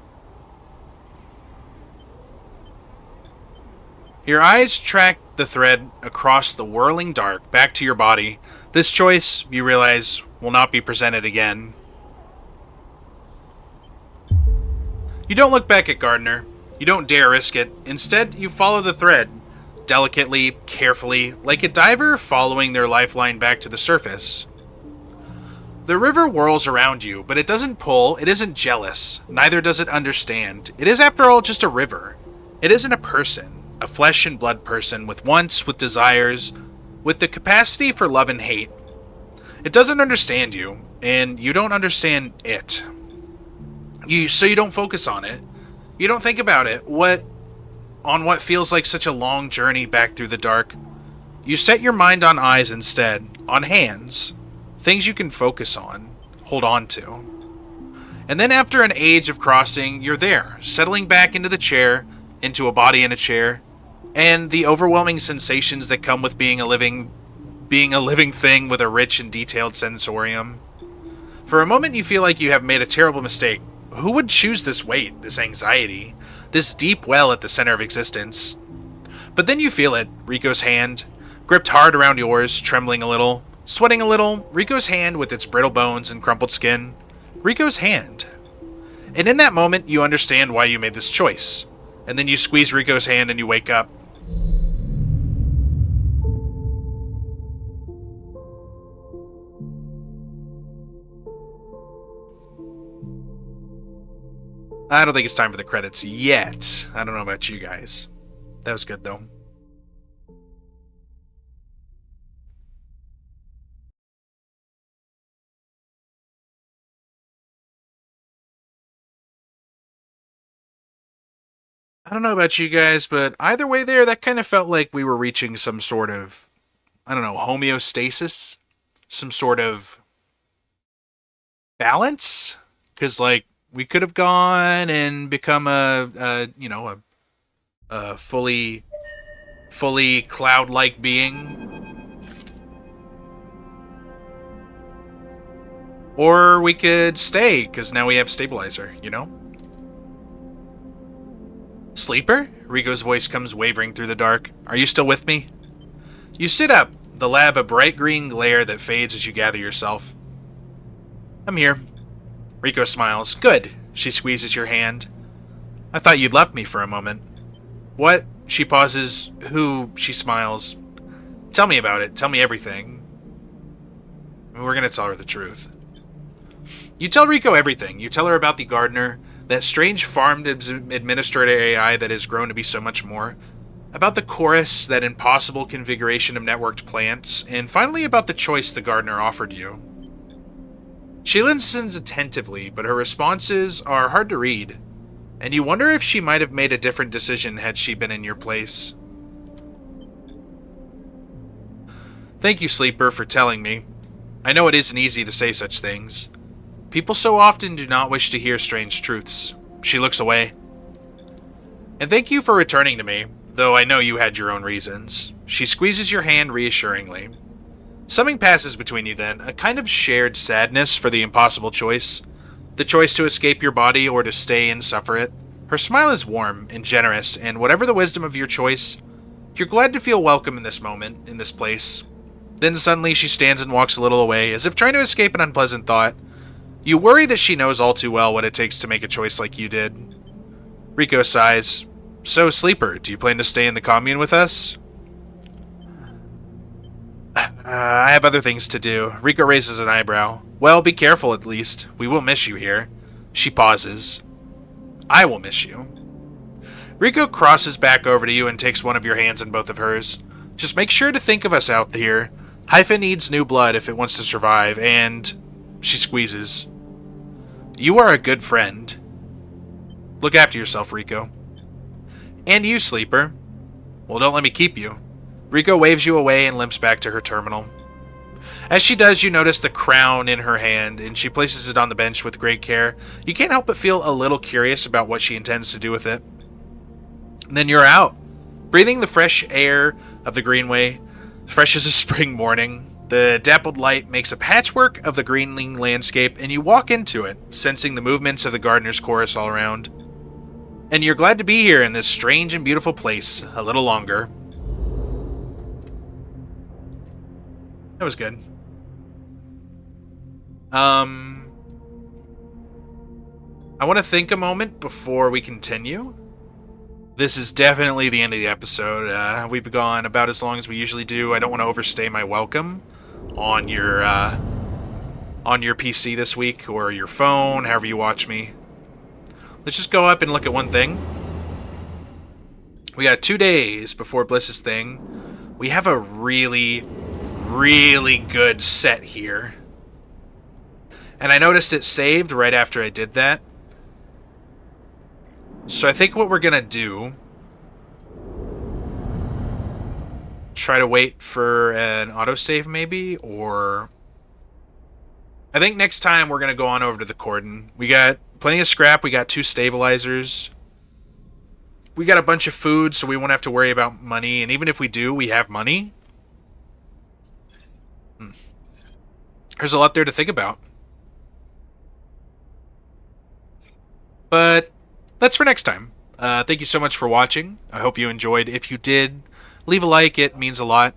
Your eyes track the thread across the whirling dark back to your body. This choice, you realize, will not be presented again. You don't look back at Gardner. You don't dare risk it. Instead, you follow the thread, delicately, carefully, like a diver following their lifeline back to the surface. The river whirls around you, but it doesn't pull, it isn't jealous, neither does it understand. It is, after all, just a river. It isn't a person, a flesh and blood person with wants, with desires, with the capacity for love and hate. It doesn't understand you, and you don't understand it. So you don't focus on it. You don't think about it. On what feels like such a long journey back through the dark. You set your mind on eyes instead, on hands. Things you can focus on, hold on to. And then after an age of crossing, you're there, settling back into the chair, into a body in a chair, and the overwhelming sensations that come with being a living thing with a rich and detailed sensorium. For a moment you feel like you have made a terrible mistake. Who would choose this weight, this anxiety, this deep well at the center of existence? But then you feel it, Rico's hand, gripped hard around yours, trembling a little, sweating a little, Rico's hand with its brittle bones and crumpled skin. Rico's hand. And in that moment, you understand why you made this choice. And then you squeeze Rico's hand and you wake up. I don't think it's time for the credits yet. I don't know about you guys. That was good, though. I don't know about you guys, but either way there, that kind of felt like we were reaching some sort of, I don't know, homeostasis? Some sort of balance? Because, like, we could have gone and become a fully cloud-like being. Or we could stay, because now we have stabilizer, you know? Sleeper? Rico's voice comes wavering through the dark. Are you still with me? You sit up, the lab a bright green glare that fades as you gather yourself. I'm here. Rico smiles. Good. She squeezes your hand. I thought you'd left me for a moment. What? She pauses. Who? She smiles. Tell me about it. Tell me everything. We're gonna tell her the truth. You tell Rico everything. You tell her about the gardener, that strange farmed administrator AI that has grown to be so much more, about the chorus, that impossible configuration of networked plants, and finally about the choice the gardener offered you. She listens attentively, but her responses are hard to read, and you wonder if she might have made a different decision had she been in your place. Thank you, Sleeper, for telling me. I know it isn't easy to say such things. People so often do not wish to hear strange truths. She looks away. And thank you for returning to me, though I know you had your own reasons. She squeezes your hand reassuringly. Something passes between you then, a kind of shared sadness for the impossible choice. The choice to escape your body or to stay and suffer it. Her smile is warm and generous, and whatever the wisdom of your choice, you're glad to feel welcome in this moment, in this place. Then suddenly she stands and walks a little away, as if trying to escape an unpleasant thought. You worry that she knows all too well what it takes to make a choice like you did. Rico sighs. So, Sleeper, do you plan to stay in the commune with us? I have other things to do. Rico raises an eyebrow. Well, be careful at least. We will miss you here. She pauses. I will miss you. Rico crosses back over to you and takes one of your hands in both of hers. Just make sure to think of us out here. Hyphen needs new blood if it wants to survive, and... She squeezes. You are a good friend. Look after yourself, Rico. And you, Sleeper. Well, don't let me keep you. Rico waves you away and limps back to her terminal. As she does, you notice the crown in her hand, and she places it on the bench with great care. You can't help but feel a little curious about what she intends to do with it. And then you're out, breathing the fresh air of the greenway, fresh as a spring morning. The dappled light makes a patchwork of the greening landscape, and you walk into it, sensing the movements of the gardener's chorus all around. And you're glad to be here in this strange and beautiful place a little longer. That was good. I want to think a moment before we continue. This is definitely the end of the episode. We've gone about as long as we usually do. I don't want to overstay my welcome on your PC this week, or your phone, however you watch me. Let's just go up and look at one thing. We got 2 days before Bliss's thing. We have a really, really good set here. And I noticed it saved right after I did that. So I think what we're going to do... Try to wait for an autosave maybe, or... I think next time we're going to go on over to the cordon. We got plenty of scrap, we got 2 stabilizers. We got a bunch of food, so we won't have to worry about money, and even if we do, we have money. There's a lot there to think about. But that's for next time. Thank you so much for watching. I hope you enjoyed. If you did, leave a like. It means a lot.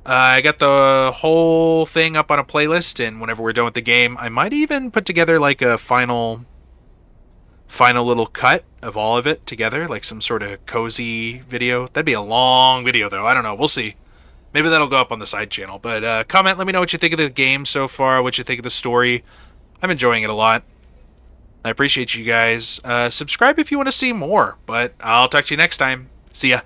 I got the whole thing up on a playlist, and whenever we're done with the game, I might even put together like a final little cut of all of it together, like some sort of cozy video. That'd be a long video, though. I don't know. We'll see. Maybe that'll go up on the side channel. But comment, let me know what you think of the game so far, what you think of the story. I'm enjoying it a lot. I appreciate you guys. Subscribe if you want to see more, but I'll talk to you next time. See ya.